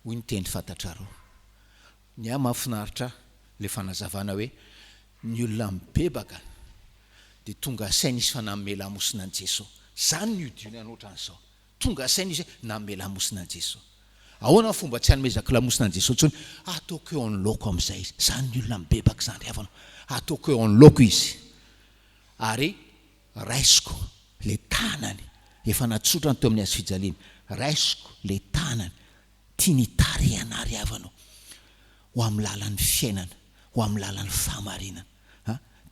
Hoy ny teny fantatrareo. Ny mahafinaritra le fanazavana hoe ny olona mibebaka dia tonga saina izy fa namelamosina an' Jesosy. Zany ny udiny anoatran'izao. Tonga saina izy namelamosina an' Jesosy. Ahoana fomba tsy hanomezaka lamosina an' Jesosy tsony? Ataoko eo amin'ny laoko amin'izay izy. Zany ny olona mibebaka zany ry havana. Ataoko eo amin'ny laoko izy. Ary raisiko le tanany, efa natsotrany teo amin'ny hazo fijaliana, raisiko le tanany tia nitarehana ry havanao ho amin'ny lalan'ny fiainana, ho amin'ny lalan'ny fahamarinana.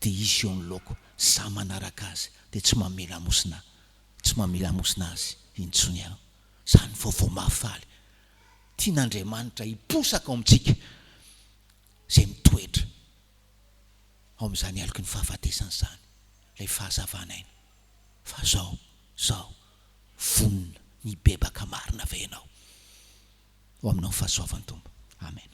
Dia izy eo amin'ny laoko, za manaraka azy dia tsy mamelamosina, tsy mamelamosina azy intsony aho. Zany vaovao mahafaly. Tian'Andriamanitra hiposaka ao amintsika zay mitoetra ao amin'izany aloko ny fahafatesana zany, ilay fahazavana aina. Fa zao vonona nibebaka marina ve ianao? Ho aminao ny fahasoavan'ny Tompo. Amen.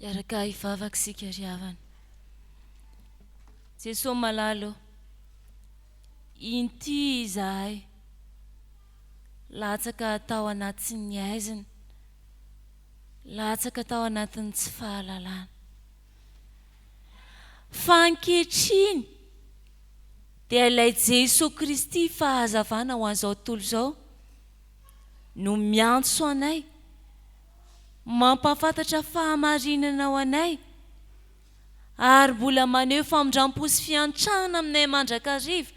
Iaraka hivavaka isika ry havana. Jesosy malalo, inty izahay latsaka tao anatin'ny aizina, latsaka tao anatin'ny tsy fahalalana. Fa ankehitriny dia ilay Jesosy Kristy fahazavana ho an'izao tontolo izao no miantso anay, mampafantatra fahamarinana ho anay, ary mbola maneho famindram-po sy fiantrana aminay mandrakariva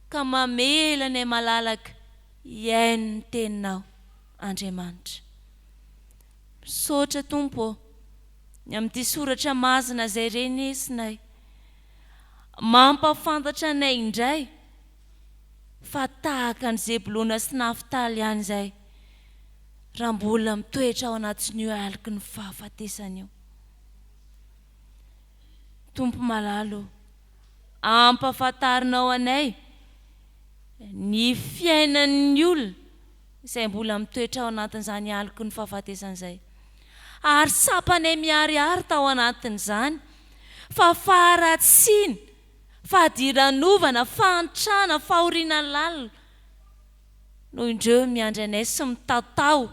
ka mamela nay malalaka iaino ny teninao, Andriamanitra. Misaotra Tompo ny amin'ity soratra mazina izay renesinay, mampafantatra anay indray fa tahaka ny Zebolona sy Nafitaly ihany izay, raha mbola mitoetra ao anatin'io aliky ny fahafatesana io. Tompo malalo, ampafantarinao anay ny fiainan'ny olona izay mbola mitoetra ao anatin'izany aliky ny fahafatesana izay, ary sapanay miariary tao anatin'izany, fa faharatsiana, fahadiran'ovana, fahantrana, fahoriana lalina no indreo miandry anay sy mitatao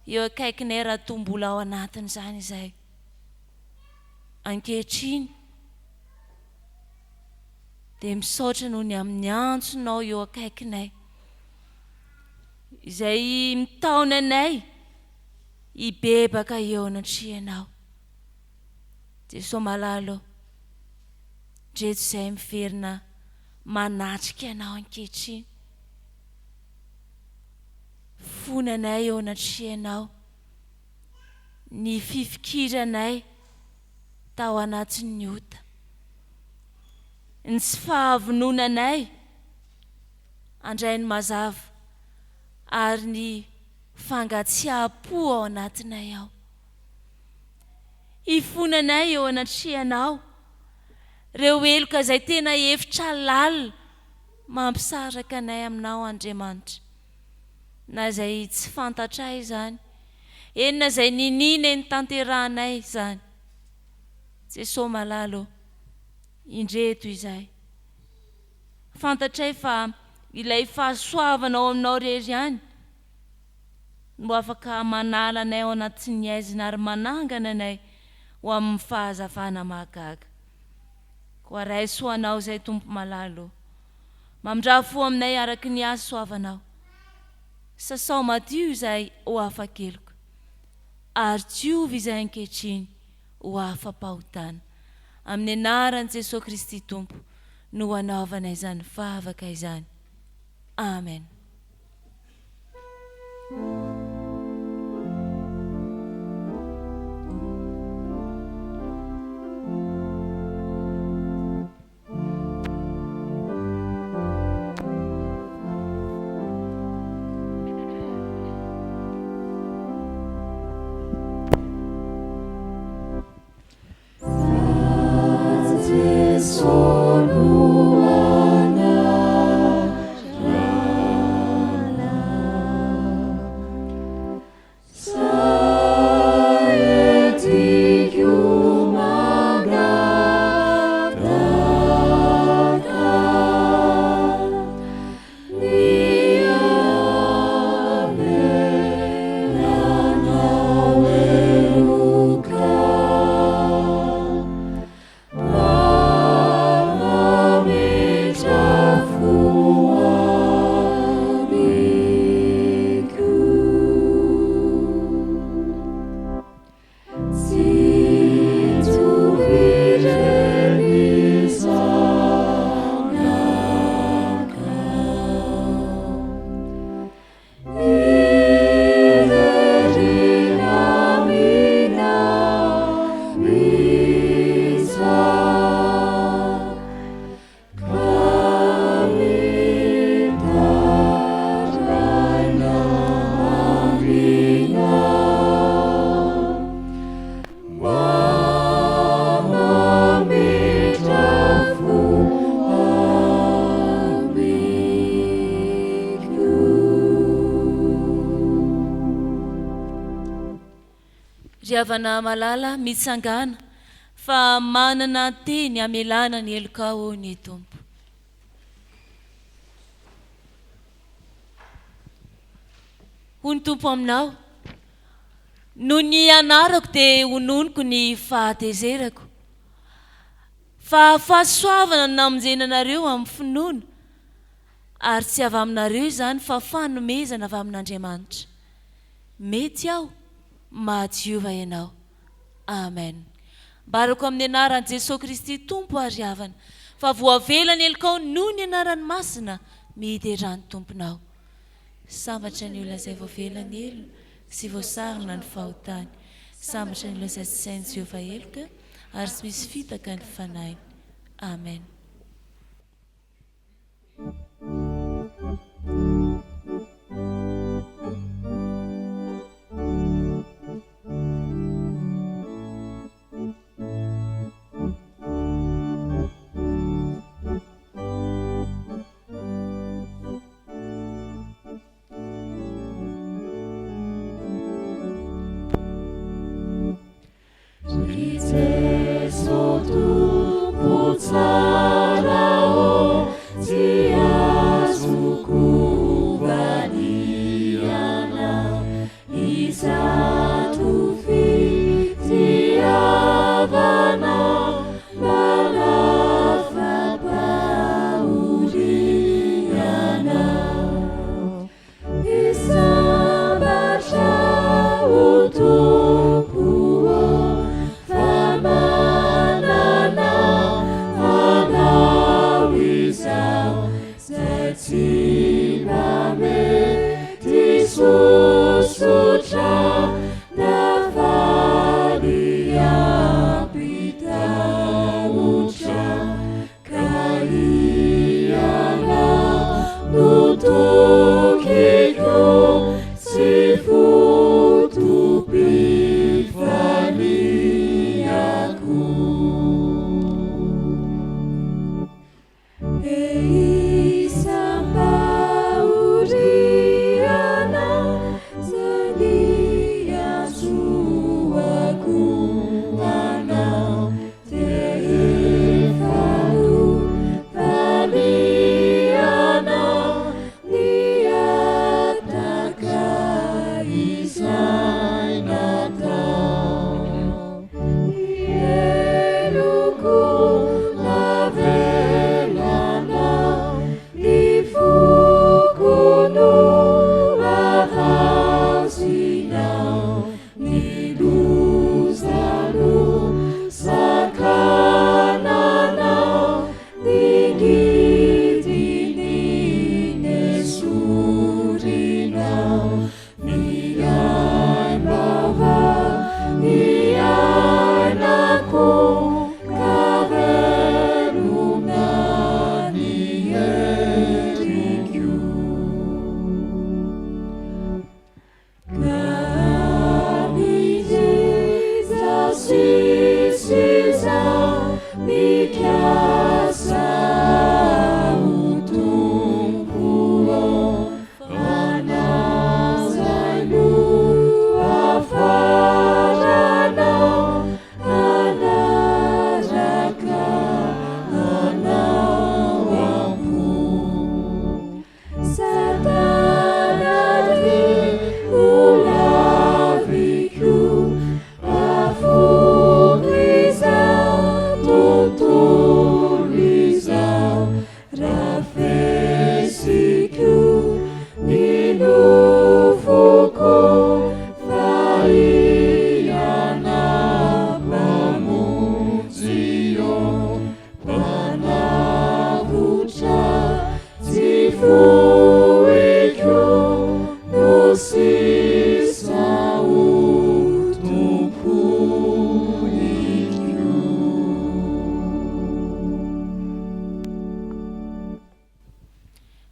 eo akaikinay raha toa mbola ao anatin'izany izay. Ankehitriny dia misaotra noho ny amin'ny antsonao eo akaikinay izay mitaona anay hibebaka eo anatrianao. Jesosy malalo, ndreto izay miverina manatrika anao ankehitriny. Fonanay eo anatrianao ny fifikiranay tao anatin'ny ota, ny tsy fahavononanay andray ny mazava, ary ny fangatsiaha-po ao anatinay ao. Ifonanay eo anatrianao reo eloka izay tena efitra lalina mampisaraka anay aminao, Andriamanitra, na izay tsy fantatray izany, eny na izay ninina ny tanterahanay izany. Jesosy malalo, indreto izay fantatray fa ilay fahasoavanao aminao rery ihany no afaka manala anay ao anatin'ny aizina ary manangana anay ho amin'ny fahazavana mahagaga. Koa raisoanao izay Tompo malalo, mamindra-fo aminay araky ny azy soavanao, sasao madio izay ho afa-keloko, ary diovy izay ankehitriny ho afa-pahotana. Amin'ny anaran'i Jesosy Kristy Tompo no hanaovana izany favaka izany. Amen. Soluana, ry havana malala mitsangana fa manana teny amelana ny elokao ny tompo. Ho ny tompo aminao, no ny anarako dia hononiko ny fahatezerako, fa fahasoavana namonjena anareo amin'ny finoana, ary tsy avy aminareo izany fa fanomezana avy amin'Andriamanitra. Mety aho, mahadiova ianao. Amen. Barako amin'ny anaran'i Jesosy Kristy tompo ary havana, fa voavelany elokao noho ny anarany masina mihiderany tomponao. Sambatra ny olona izay voavelany elo sy voasarona ny fahotany. Sambatra ny olona izay tsy sain'i Jehovah eloka ary tsy misy fitaka ny fanainy. Amen.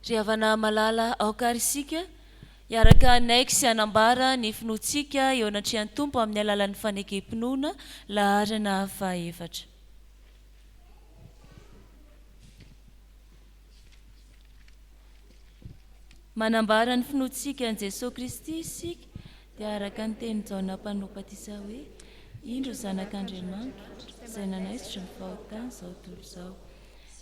Ry havana malala aokary isika, iaraka anaiky sy anambara ny finoantsika eo anatrehan'ny tompo amin'ny alalan'ny fanekem-pinoana laharana fahaefatra. Manambara ny finoantsika an'i Jesosy Kristy isika dia araka ny teny jaona mpanompa ty izao hoe indro zanak'Andriamanitra izay nanaisitra ny fahotany izao tontolo izao.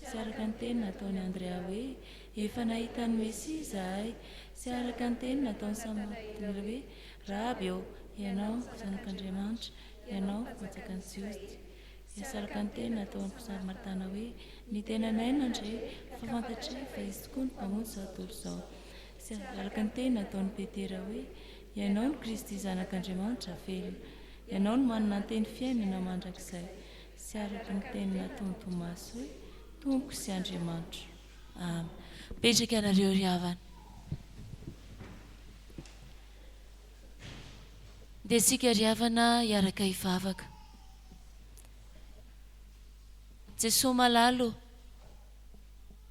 Sy araka ny teny nataony Andrea hoe efa nahita ny Mesia izahay. Sy araka ny teny nataony Samotra hoe raby eo, ianao zanak'Andriamanitra, ianao fantsaka ny Jiosy. Sy araka ny teny nataony mpizary Martana hoe ny tenanay nandre fa fantatry fa izy tokoa ny mpamonjy izao tontolo izao. Sy araka ny teny nataony Petera hoe ianao ny Kristy zanak'Andriamanitra velona, ianao no manana ny teny fiainana mandrakizay. Sy araka ny teny nataony Tomasy hoe Tompoko sy Andriamanitra. Amen. Petraka ianareo ry havana. Dia isika ry havana hiaraka hivavaka. Jesosy malalo,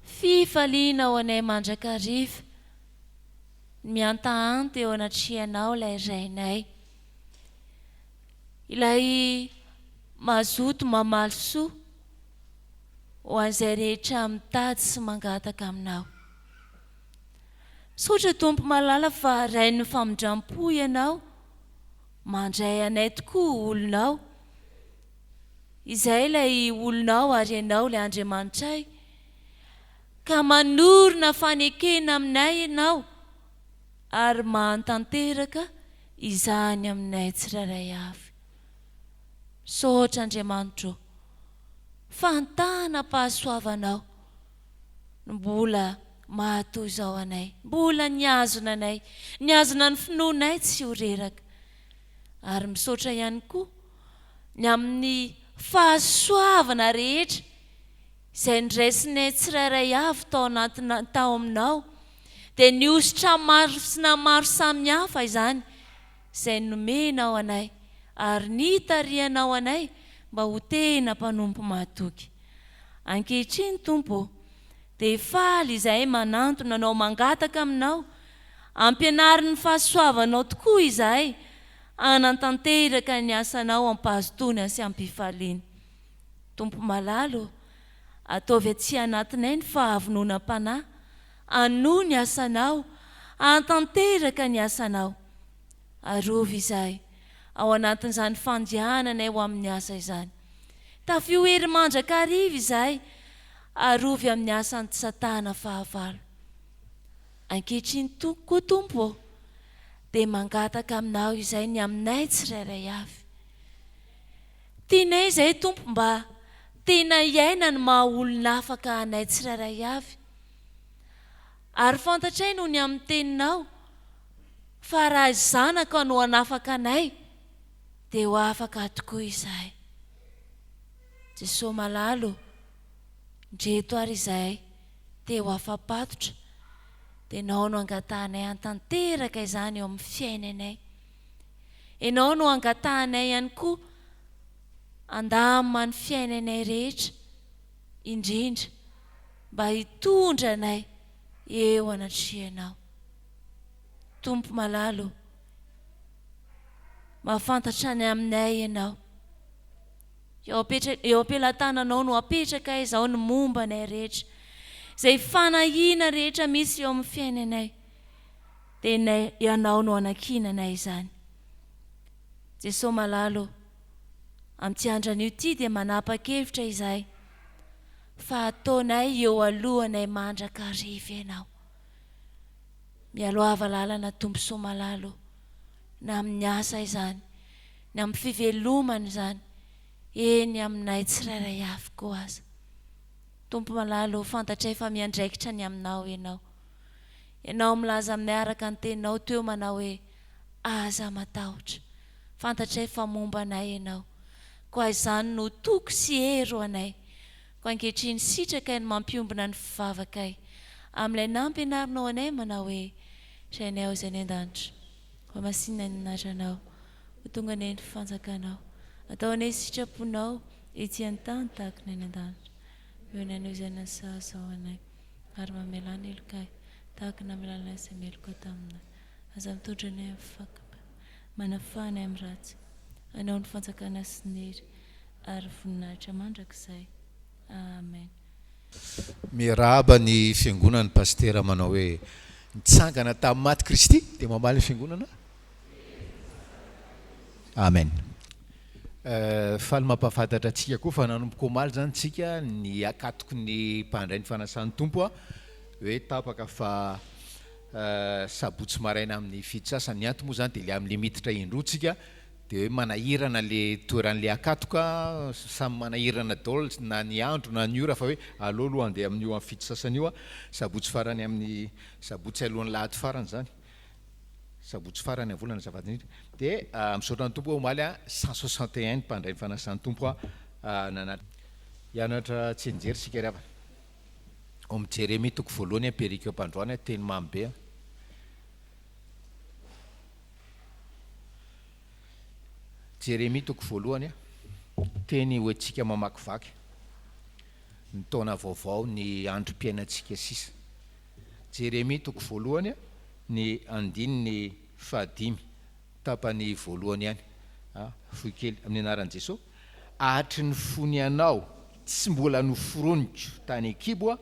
fifaliana ho anay mandrakariva, miantahanty eo anatrehanao ilay rainay, ilay mazoto mamaly soa ho an'izay rehetra mitady sy mangataka aminao. Misaotra Tompo malala fa rain'ny famindram-po ianao, mandray anay tokoa olonao, izay ilay olonao ary ianao ilay Andriamanitray, ka manorina fanekena aminay ianao ary mahantanteraka izany aminay tsirairay avy. Misaotra Andriamanitra, fantana-pahasoavanao no mbola mahatoy izao anay, mbola niazona anay, niazona ny finoanay tsy ho reraka. Ary misaotra ihany koa ny amin'ny fahasoavana rehetra izay niraisinay tsirairay avy tao aminao, dia niositra maro sy maro samihafa izany izay nomenao anay ary nitarianao anay mba ho tena mpanompo mahatoky. Ankehitriny Tompo, dia faly izay manantona anao mangataka aminao, ampianariny fahasoavanao tokoa izahay, anantanteraka ny asanao ampahazotona sy ampifaliana. Tompo malalo, ataovy atsy anatinay ny fahavononam-panahy, anohy ny asanao, antanteraka ny asanao. Arovy izahay ao anatin'izany fandihananay ho amin'ny asa izany. Tafiohery mandrakariva izahay, arovy amin'ny asan'ny Satana fahavalo. Ankehitriny koa Tompo, dia mangataka aminao izay ny aminay tsirairay avy. Tianay izay Tompo mba tena iaina ny maha olona afaka anay tsirairay avy. Ary fantatray noho ny amin'ny teninao fa raha zanaka no hanafaka anay, dia ho afaka tokoa izahay. Jesosy malalo, ndreto ary izahay dia ho afapatotra, dia ianao no angatahanay antanteraka izany eo amin'ny fiainanay. Ianao no angatahanay ihany koa andamana ny fiainanay rehetra, indrindra mba hitondra anay eo anatrehanao. Tompo malalo, mahafantatra ny aminay ianao. Eo am-pelantananao no apetraka izao ny momba anay rehetra, izay fanahiana rehetra misy eo amin'ny fiainanay, dia ianao no anakinanay izany. Jesosy malalo, amin'ity andran'io ity dia manapa-kevitra izahay fa ataonay eo alohanay mandrakariva ianao. Mialoha lalana Tompo Soa malalo, na amin'ny asa izany, na amin'ny fivelomana izany, eny aminay tsirairay avy koa aza. Tompo malalo, fantatray fa miandraikitra ny aminao ianao. Ianao milaza aminay araka ny teninao teo manao hoe aza matahotra. Fantatray fa momba anay ianao, koa izany no toko sy hero anay. Koa ankehitriny sitraka ny mampiombona ny fivavakay amin'ilay nampianarinao anay manao hoe Rainay izay any an-danitra, fa masinina ny anatranao, ho tonga ny fanjakanao, atao anay sitraponao ety an-tany tahaka ny any an-danitra. Eo anay izay nasasa ao anay, ary mamelana elokay tahaka namelana izay meloka taminay. Aza mitondra anay amin'ny fakapa, manafanay amin'ny ratsy, anao ny fanjakana sy ny hery ary voninahitra mandrakizay. Amen. Miarahaba ny fiangonan'ny pastera manao hoe nitsangana tamin'ny maty Kristy dia mamaly ny fiangonana. amen. Faly mampafantatra antsika koa fa nanomboka omaly zany tsika ny akatoko ny mpandray ny fanasan'ny tompo a hoe tapaka fa sabotsy maraina amin'ny fito sasany ny anto moa zany de le amin'ny miditra indrotsika de hoe manahirana le toeran'le akatoka samy manahirana daholo na ny andro na ny ora fa hoe aleo aloha andeha amin'io amin'ny fito sasany io a sabotsy farany amin'ny sabotsy alohan'ny lahady farany zany sabotsy farany amin'ny volana zavadindrindra de misaotra ny tompo hoe omaly a 161 mpandray ny fanasan'ny tompo a hianatra tsy nijery sika ry havana ao amin'ny Jérémie toko voalohany perikeo mpandroany teny mamy be Jérémie toko voalohany teny hoentsika mamakivaky ny taona vaovao ny androm-piainantsika sisa Jérémie toko voalohany ny andininy fahadimy tapany voalohany ihany fohy kely amin'ny anaran'i Jesosy ahatry ny fony anao tsy mbola noforoniko tany ekibo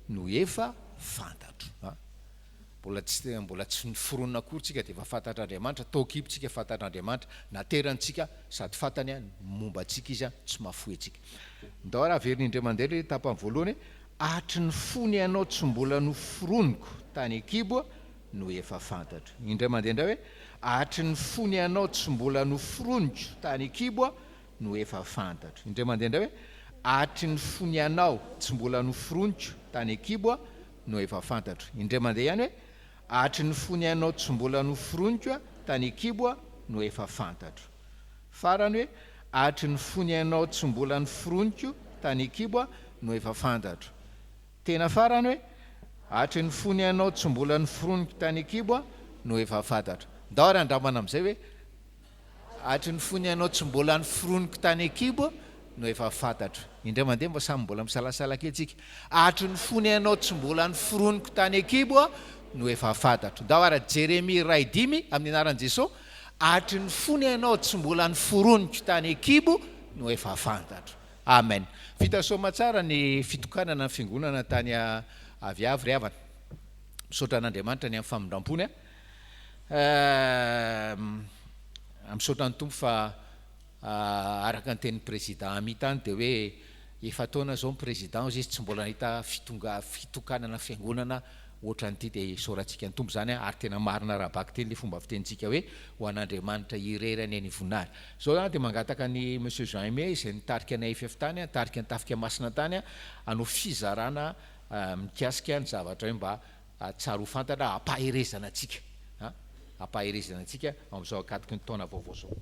no efa fantatro mbola tsy niforonina akory tsika de efa fantatra Andriamanitra tao kibo tsika fantatra Andriamanitra naterantsika sady fantany momba atsika izy tsy mafoy atsika ndao raha veriny mandeha le tapany voalohany ahatry ny fony anao tsy mbola noforoniko tany ekibo no efa fantatro indray mandeha ndray hoe ahatry ny fony anao tsy mbola noforoniko tany ekibo no efa fantatro indray mandeha ndray hoe ahatry ny fony anao tsy mbola noforoniko tany ekibo no efa fantatro indray mandeha ihany hoe ahatry ny fony anao tsy mbola noforoniko tany ekibo no efa fantatro farany hoe ahatry ny fony anao tsy mbola noforoniko tany ekibo no efa fantatro tena farany hoe ahatry ny fony anao tsy mbola noforoniko tany ekibo no efa fantatro ndao ary andramana amin'izay hoe ahatry ny fony anao tsy mbola noforoniko tany ekibo no efa fantatro indray mandeha mba samy mbola misalasala kely tsika ahatry ny fony anao tsy mbola noforoniko tany ekibo no efa fantatro ndao ary Jérémie 2:5 amin'ny anaran'i Jesosy ahatry ny fony anao tsy mbola noforoniko tany ekibo no efa fantatro amen vita soma tsara ny fitokanana ny fiangonana tany aviavy ry havana misaotra an'Andriamanitra ny amin'ny famindram-pony misaotra ny tompo fa araka ny tenin'ny président amitany de hoe efa taona zao ny président izy tsy mbola nahita fitokanana fiangonana ohatran'ity de sorantsika ny tompo zany ary tena marina rahabaky teny le fomba fitenitsika hoe ho an'Andriamanitra irerany any voninahitra zao de mangataka ny monsieur Jean-Aimé izay nitarika anay FF tany tarika ny tafika masina tany hanao fizarana mikasika ny zavatra hoe mba tsara ho fantatra ampaherezana atsika ampaherezana atsika amin'izao akatiky ny taona vaovao zao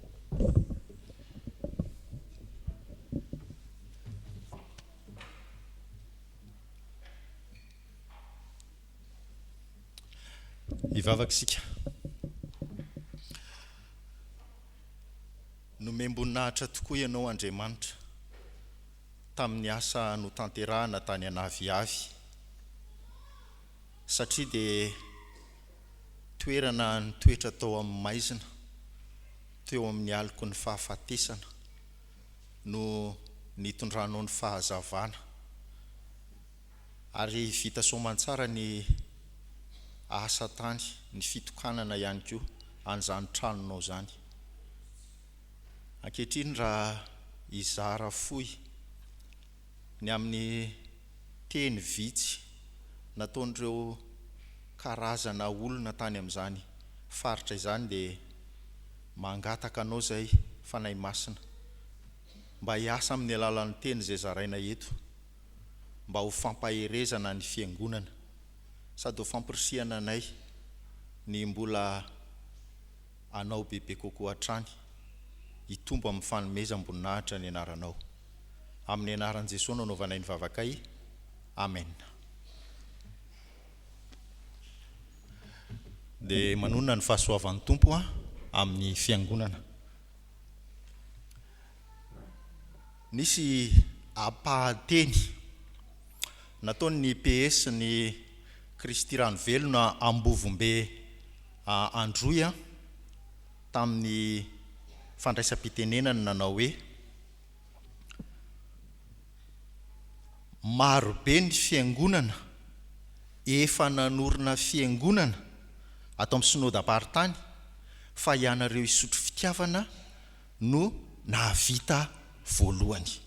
hivavaka isika nomemboninahitra tokoa ianao Andriamanitra tamin'ny asa no tanterahana tany anaviavy satria de toerana nitoetra tao amin'ny maizina teo amin'ny aliko ny fahafatesana no nitondranao ny fahazavana ary vita soamantsara ny asa tany ny fitokanana ihany koa an'izany tranonao zany ankehitriny raha izara foy ny amin'ny teny vitsy nataon'ireo karazana olona tany amin'izany faritra izany de mangataka anao zay fanahy masina mba hiasa amin'ny alalan'ny teny zay zaraina eto mba ho fampaherezana ny fiangonana sady ho fampirisihana anay ny mbola anao bebe kokoa hatrany hitombo amin'ny fanomezam-boninahitra ny anaranao amin'ny anaran'i Jesosy nanaovanay ny vavakay amen de manonona ny fahasoavan'ny tompo amin'ny fiangonana nisy apahateny nataony ny PS ny Kristy Ranovelona ambovombe androy tamin'ny fandraisam-pitenenany nanao hoe marobe ny fiangonana efa nanorina fiangonana atao amin'ny synodam-paritany fa ianareo isotro fitiavana no nahavita voalohany.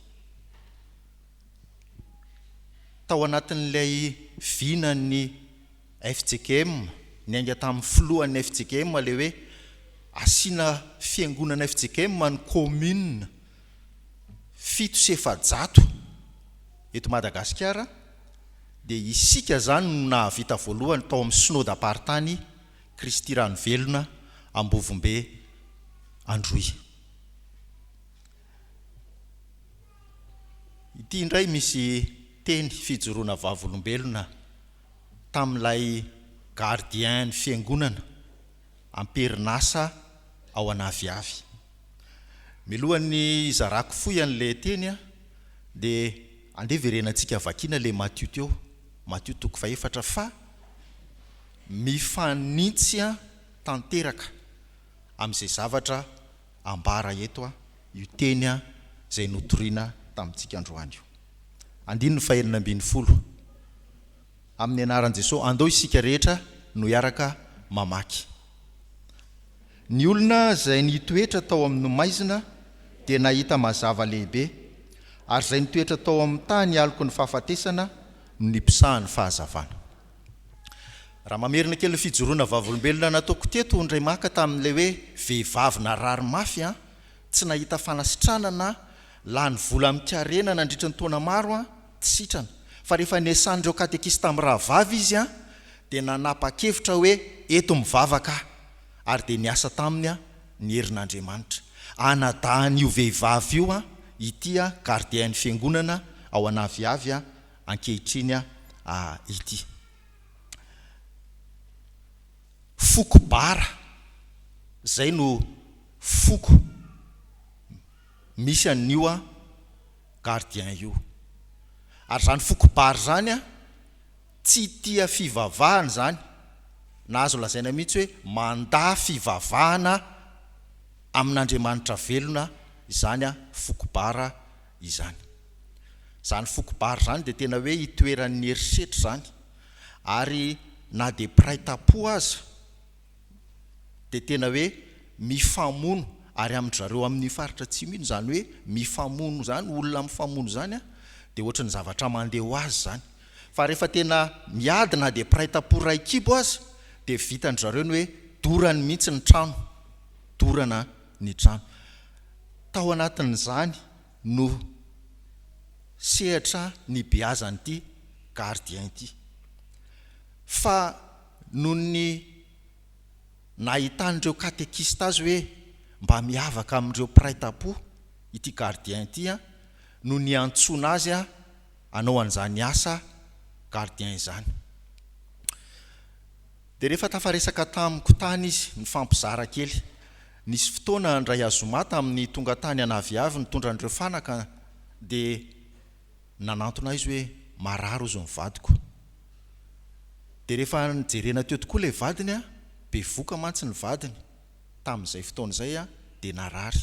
Tao anatin'ilay vinany Fjkm, ny ainga tamin'ny filohan'ny Fjkm le hoe asiana fiangonana Fjkm ny commune 700 eto Madagasikara, dia isika zany no nahavita voalohany tao amin'ny synodam-paritany Kristy rano velona Ambovombe Androy. Ity indray misy teny fijoroana vavolombelona tamin'ilay gardien ny fiangonana amperinasa ao anaviavy. Milohan'ny zarako foy an'le teny dia andeha verenantsika vakina le Matio teo, Matio 4 fa mifanitsy tanteraka amin'izay zavatra ambara eto io teny izay notoriana tamintsika androany io. 2:20 amin'ny anaran'i Jesosy, andao isika rehetra no iaraka mamaky. Ny olona izay nitoetra tao amin'ny maizina dia nahita mazava lehibe, ary izay nitoetra tao amin'ny tany aloko ny fahafatesana no nipisahany fahazavana. Raha mamerina kely fijoroana vavolombelona nataoko teto ndray maka tamin'ilay hoe vehivavy narary mafy tsy nahita fanasitrana na lany vola amin'tiarena nandritra ny taona maro tsy sitrana, fa rehefa niasan'ireo katekista amin'ny rahavavy izy dia nanapa-kevitra hoe eto mivavaka, ary dia niasa taminy ny herin'Andriamanitra anadahan'io vehivavy io ity gardien ny fiangonana ao anaviavy ankehitriny ity. Foko bara zay no foko misy an'io gardien io, ary zany foko bara zany tsy tia fivavahana zany, na azo lazaina mihitsy hoe manda fivavahana amin'Andriamanitra velona izany foko bara izany. Zany foko bara zany dia tena hoe itoeran'ny herisetra zany, ary na dia piray tapo aza dia tena hoe mifamono, ary amin'izareo amin'ny faritra atsimo iny zany hoe mifamono zany, olona mifamono zany dia ohatrany zavatra mandeha ho azy zany. Fa rehefa tena miady na dia piray tapo ray kibo azy dia vitan'izareo ny hoe dorany mihitsy ny trano, dorana ny trano. Tao anatin'izany no sehatra ny beazan'ity gardien ity, fa noho ny nahitan'ireo katekista azy hoe mba miavaka amin'ireo piray tapo ity gardien ity no ny antsona azy anao an'izany asa gardien izany. Dia rehefa tafaresaka tamiko tany izy nifampizara kely, nisy fotoana ndray azomata amin'ny tonga tany anaviavy nitondra an'ireo fanaka, dia nanantona izy hoe marary ozy mivadiko. Dia rehefa nijerena teo tokoa ilay vadiny be voka mantsy ny vadiny tamin'izay fotoana izay dia narary.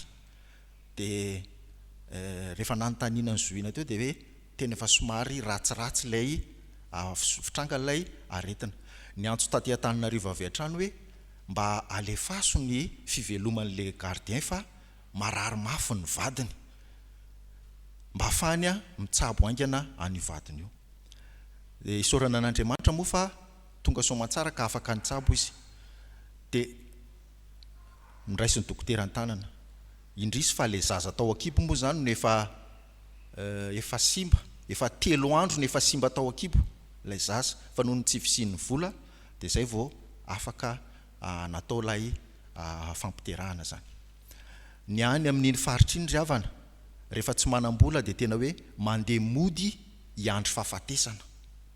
Dia rehefa nanontaniana ny zoina teo dia hoe tena efa somary ratsiratsy ilay fitranga ilay aretina. Ny antso taty Antananarivo avy hatrany hoe mba alefaso ny fiveloman'ilay gardien fa marary mafy ny vadiny, mba afahany mitsabo aingana an'io vadiny io. Dia isaorana an'Andriamanitra moa fa tonga soamantsara ka afaka nitsabo izy. Dia niraisy ny dokotera an-tanana, indrisy fa le zaza tao akibo moa zany no efa simba, efa 3 andro no efa simba tao akibo ilay zaza, fa noho ny tsy fisian'ny vola dia zay vao afaka natao ilay fampiterahana zany. Ny any amin'iny faritra iny ry havana, rehefa tsy manam-bola dia tena hoe mandeha mody hiandry fahafatesana.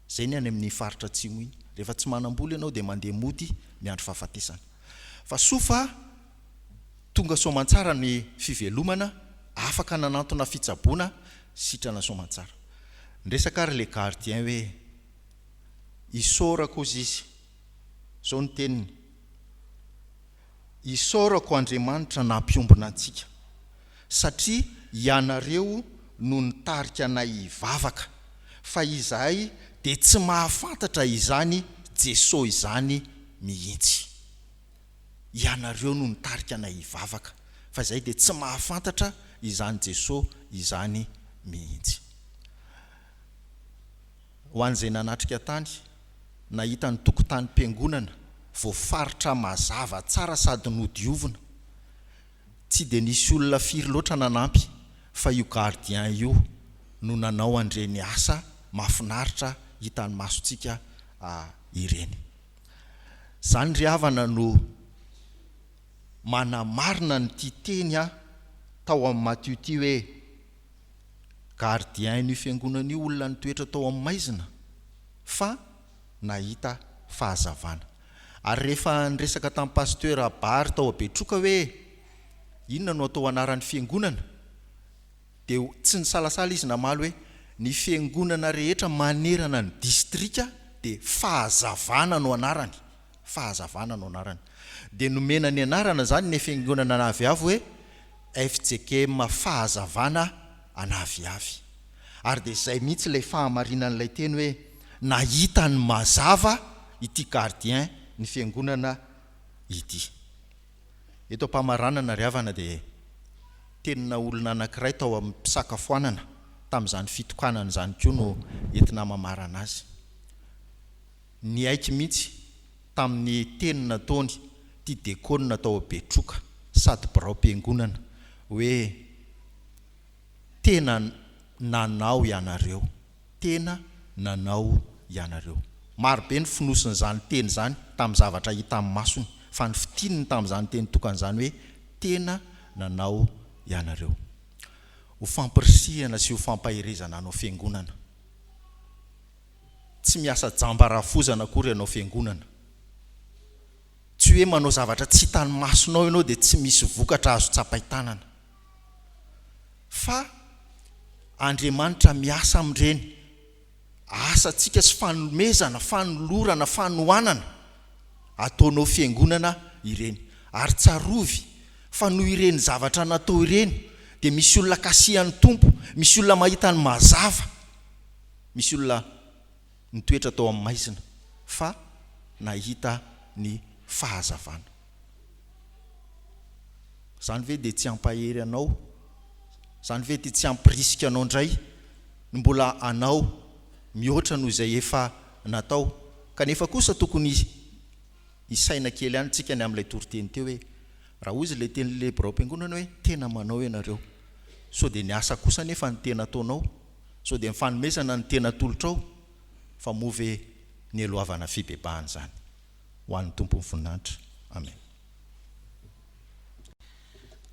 Zay ny any amin'ny faritra atsimo iny, rehefa tsy manam-bola ianao dia mandeha mody miandry fahafatesana. Fa sofa tonga soamantsara ny fivelomana, afaka nanantona fitsaboana sitrana soamantsara. Nresaka ary le gardien hoe isaorako izy izy, zao ny teniny, isaorako Andriamanitra nampiombona antsika, satria ianareo no nitarika anay hivavaka, fa izahay dia tsy mahafantatra izany Jesosy izany mihitsy. Ianareo no nitarika anay hivavaka, fa izay dia tsy mahafantatra izany Jesosy izany mihitsy. Ho an'izay nanatrika tany, nahita ny tokotany-piangonana voafaritra mazava tsara sady nodiovina, tsy dia nisy olona firy loatra nanampy, fa io gardien io no nanao andreny asa mahafinaritra hitany masontsika ireny. Zany ry havana no manamarina ny ty teny tao amin'ny Matthieu ty hoe gardien ny fiangonana io olona nitoetra tao amin'ny maizina fa nahita fahazavana. Ary rehefa niresaka tamin'ny pasteur Bary tao Betroka hoe inona no atao anaran'ny fiangonana, dia tsy nisalasala izy namaly hoe ny fiangonana rehetra manerana ny distrika dia fahazavana no anarany, fahazavana no anarany. Dia nomena ny anarana zany ny fiangonana anaviavy hoe Fjkm fahazavana anaviavy. Ary dia izay mihitsy ilay fahamarinan'ilay teny hoe nahita ny mazava ity gardien ny fiangonana ity. Eto am-pamaranana ry havana dia tenina olona anankiray tao amin'ny mpisakafoanana tamin'izany fitokanana izany koa no entina mamarana azy. Ny aiky mihitsy tamin'ny teny nataony ty dekona tao Betroka sady birao-piangonana hoe tena nanao ianareo, tena nanao ianareo. Marobe ny finosin'izany teny zany tamin'ny zavatra hita amin'ny masony, fa ny fitininy tamin'izany teny tokan'izany hoe tena nanao ianareo. Ho fampirisihana sy ho fampahirezana anao fiangonana. Tsy miasa jambarafozana akory ianao fiangonana. Tsy hoe manao zavatra tsy hitany masonao ianao dia tsy misy vokatra azo tsapaitanana. Fa Andriamanitra miasa amin'ireny asantsika sy fanomezana, fanolorana, fanohanana ataonao fiangonana ireny. Ary tsarovy fa noho ireny zavatra natao ireny dia misy olona kasihan'ny tompo, misy olona mahita ny mazava, misy olona nitoetra tao amin'ny maizina fa nahita ny fahazavana. Zany ve dia tsy ampahery anao, zany ve dia tsy ampirisika anao indray ny mbola anao mihoatra noho izay efa natao, kanefa kosa tokony isaina kely ihany tsika ny amin'ilay toriteny teo hoe raha ozy ilay ten'ilay birao-piangonana hoe tena manao ianareo, so dia ny asa kosa nefa ny tena ataonao, so dia mifanomezana ny tena tolotrao, fa move ny elohavana fibebahana zany. Ho an'ny tompony voninahitra. Amen.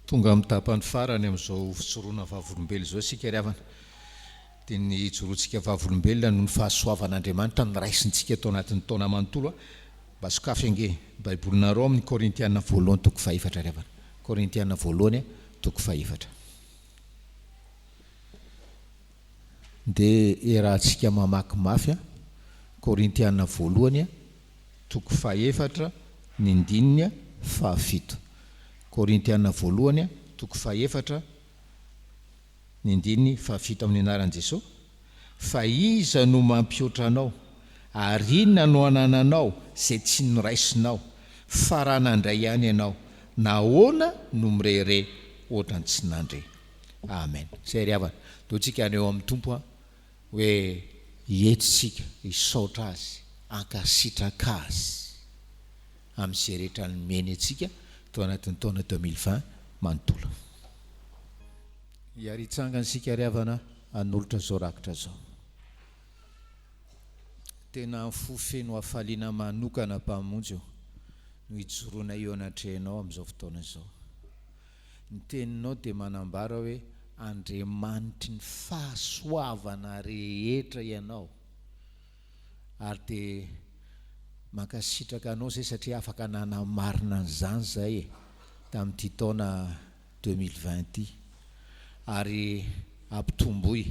Tonga amin'ny tapany farany amin'izao fitsoroana vavolombelona izao sika ry havana. Dia ny joroantsika vavolombelona no ny fahasoavan'Andriamanitra nyraisintsika tao anatin'ny taona manontolo. Mba sokafy ange baibolinareo amin'ny Korintiana voalohany toko 4 ry havana. Korintiana voalohany toko 4. Dia erahantsika mamaky mafy Korintiana voalohany toko 4 ny andininy 7. Korintiana voalohany toko 4 ny andininy 7 amin'ny anaran'i Jesosy. Fa iza no mampihoatra anao, ary inona no anananao izay tsy noraisinao, fa raha nandray ihany ianao, nahoana no mirehire ohatrany tsy nandre. Amen. Zay ry havana, toantsika ny eo amin'ny tompo hoe hietsitsika hisaotra azy, ankasitraka azy amin'izay rehetra nomeny antsika tao anatin'ny taona 2020 manontolo. Hiaritsangana sika ry havana hanolotra zao rakitra zao. Tena fofeno hafaliana manokana mpamonjy no hijoroana eo anatrehanao amin'izao fotoana izao. Ny teninao dia manambara hoe Andriamanitry ny fahasoavana rehetra ianao, ary dia mankasitraka anao zay satria afaka nanamarina an'izany zay tamin'ity taona 2020 ary ampitomboy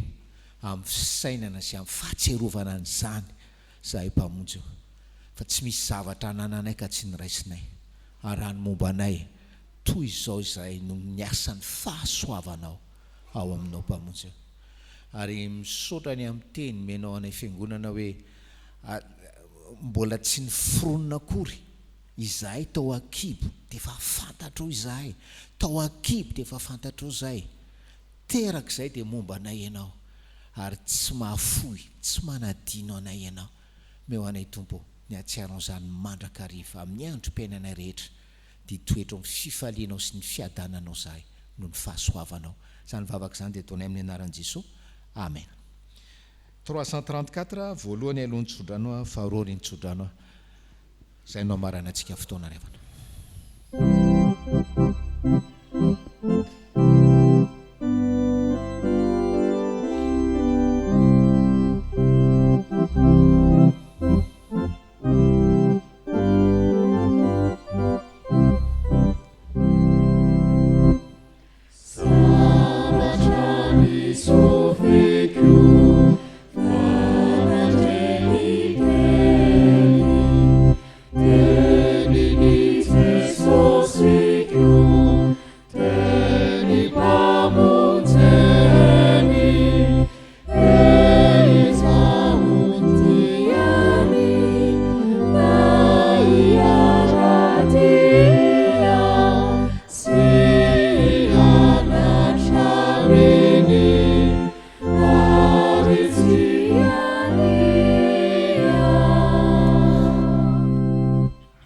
amin'ny fisainana sy amin'ny fahatserovana an'izany zahay mpamonjy eo. Fa tsy misy zavatra anananay ka tsy niraisinay, ary raha ny momba anay toy izao izay no niasan'ny fahasoavanao ao aminao mpamonjy eo. Ary misaotra ny amin'ny teny menao anay fiangonana hoe mbola tsy niforonina akory izahay tao Akibo dia efa fantatro izahay, tao akiby dia efa fantatro izay, terak'izay dia momba anay ianao, ary tsy mahafoy, tsy manadino anay ianao. Meo anay tompo ny atsiaro n'izany mandrakariva amin'ny androm-piainanay rehetra, dia toetro amin'ny fifalianao sy ny fiadananao izahay no ny fahasoavanao. Izany vavaka izany dia ataonay amin'ny anaran'i Jesosy. Amen. 334 voalohany alohan'ny tsodrano, faharoa ny tsodrano. Izay no amarana antsika fotoana revana.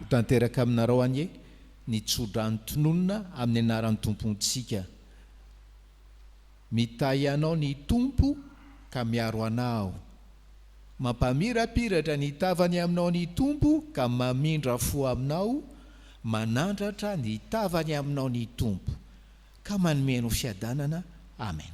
Tanteraka aminareo anie ny tsodrany tononona amin'ny anaran'ny tompontsika. Mitahy anao ny tompo ka miaro anao, mampamirapiratra ny tavany aminao ny tompo ka mamindra fo aminao, manandratra ny tavany aminao ny tompo ka manomenao fiadanana. Amen.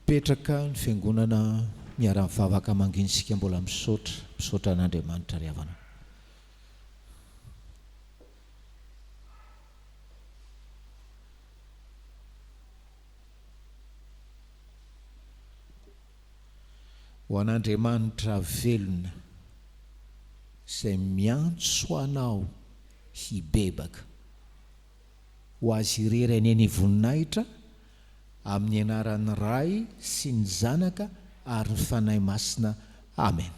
Petraka ny fiangonana miara-mivavaka manginsika mbola misaotra an'Andriamanitra ry havana. Ho an'Andriamanitra velona izay miantso anao hibebaka, ho azy irery any ny voninahitra amin'ny anaran'ny Ray sy ny Zanaka ary ny Fanahy Masina. Amen.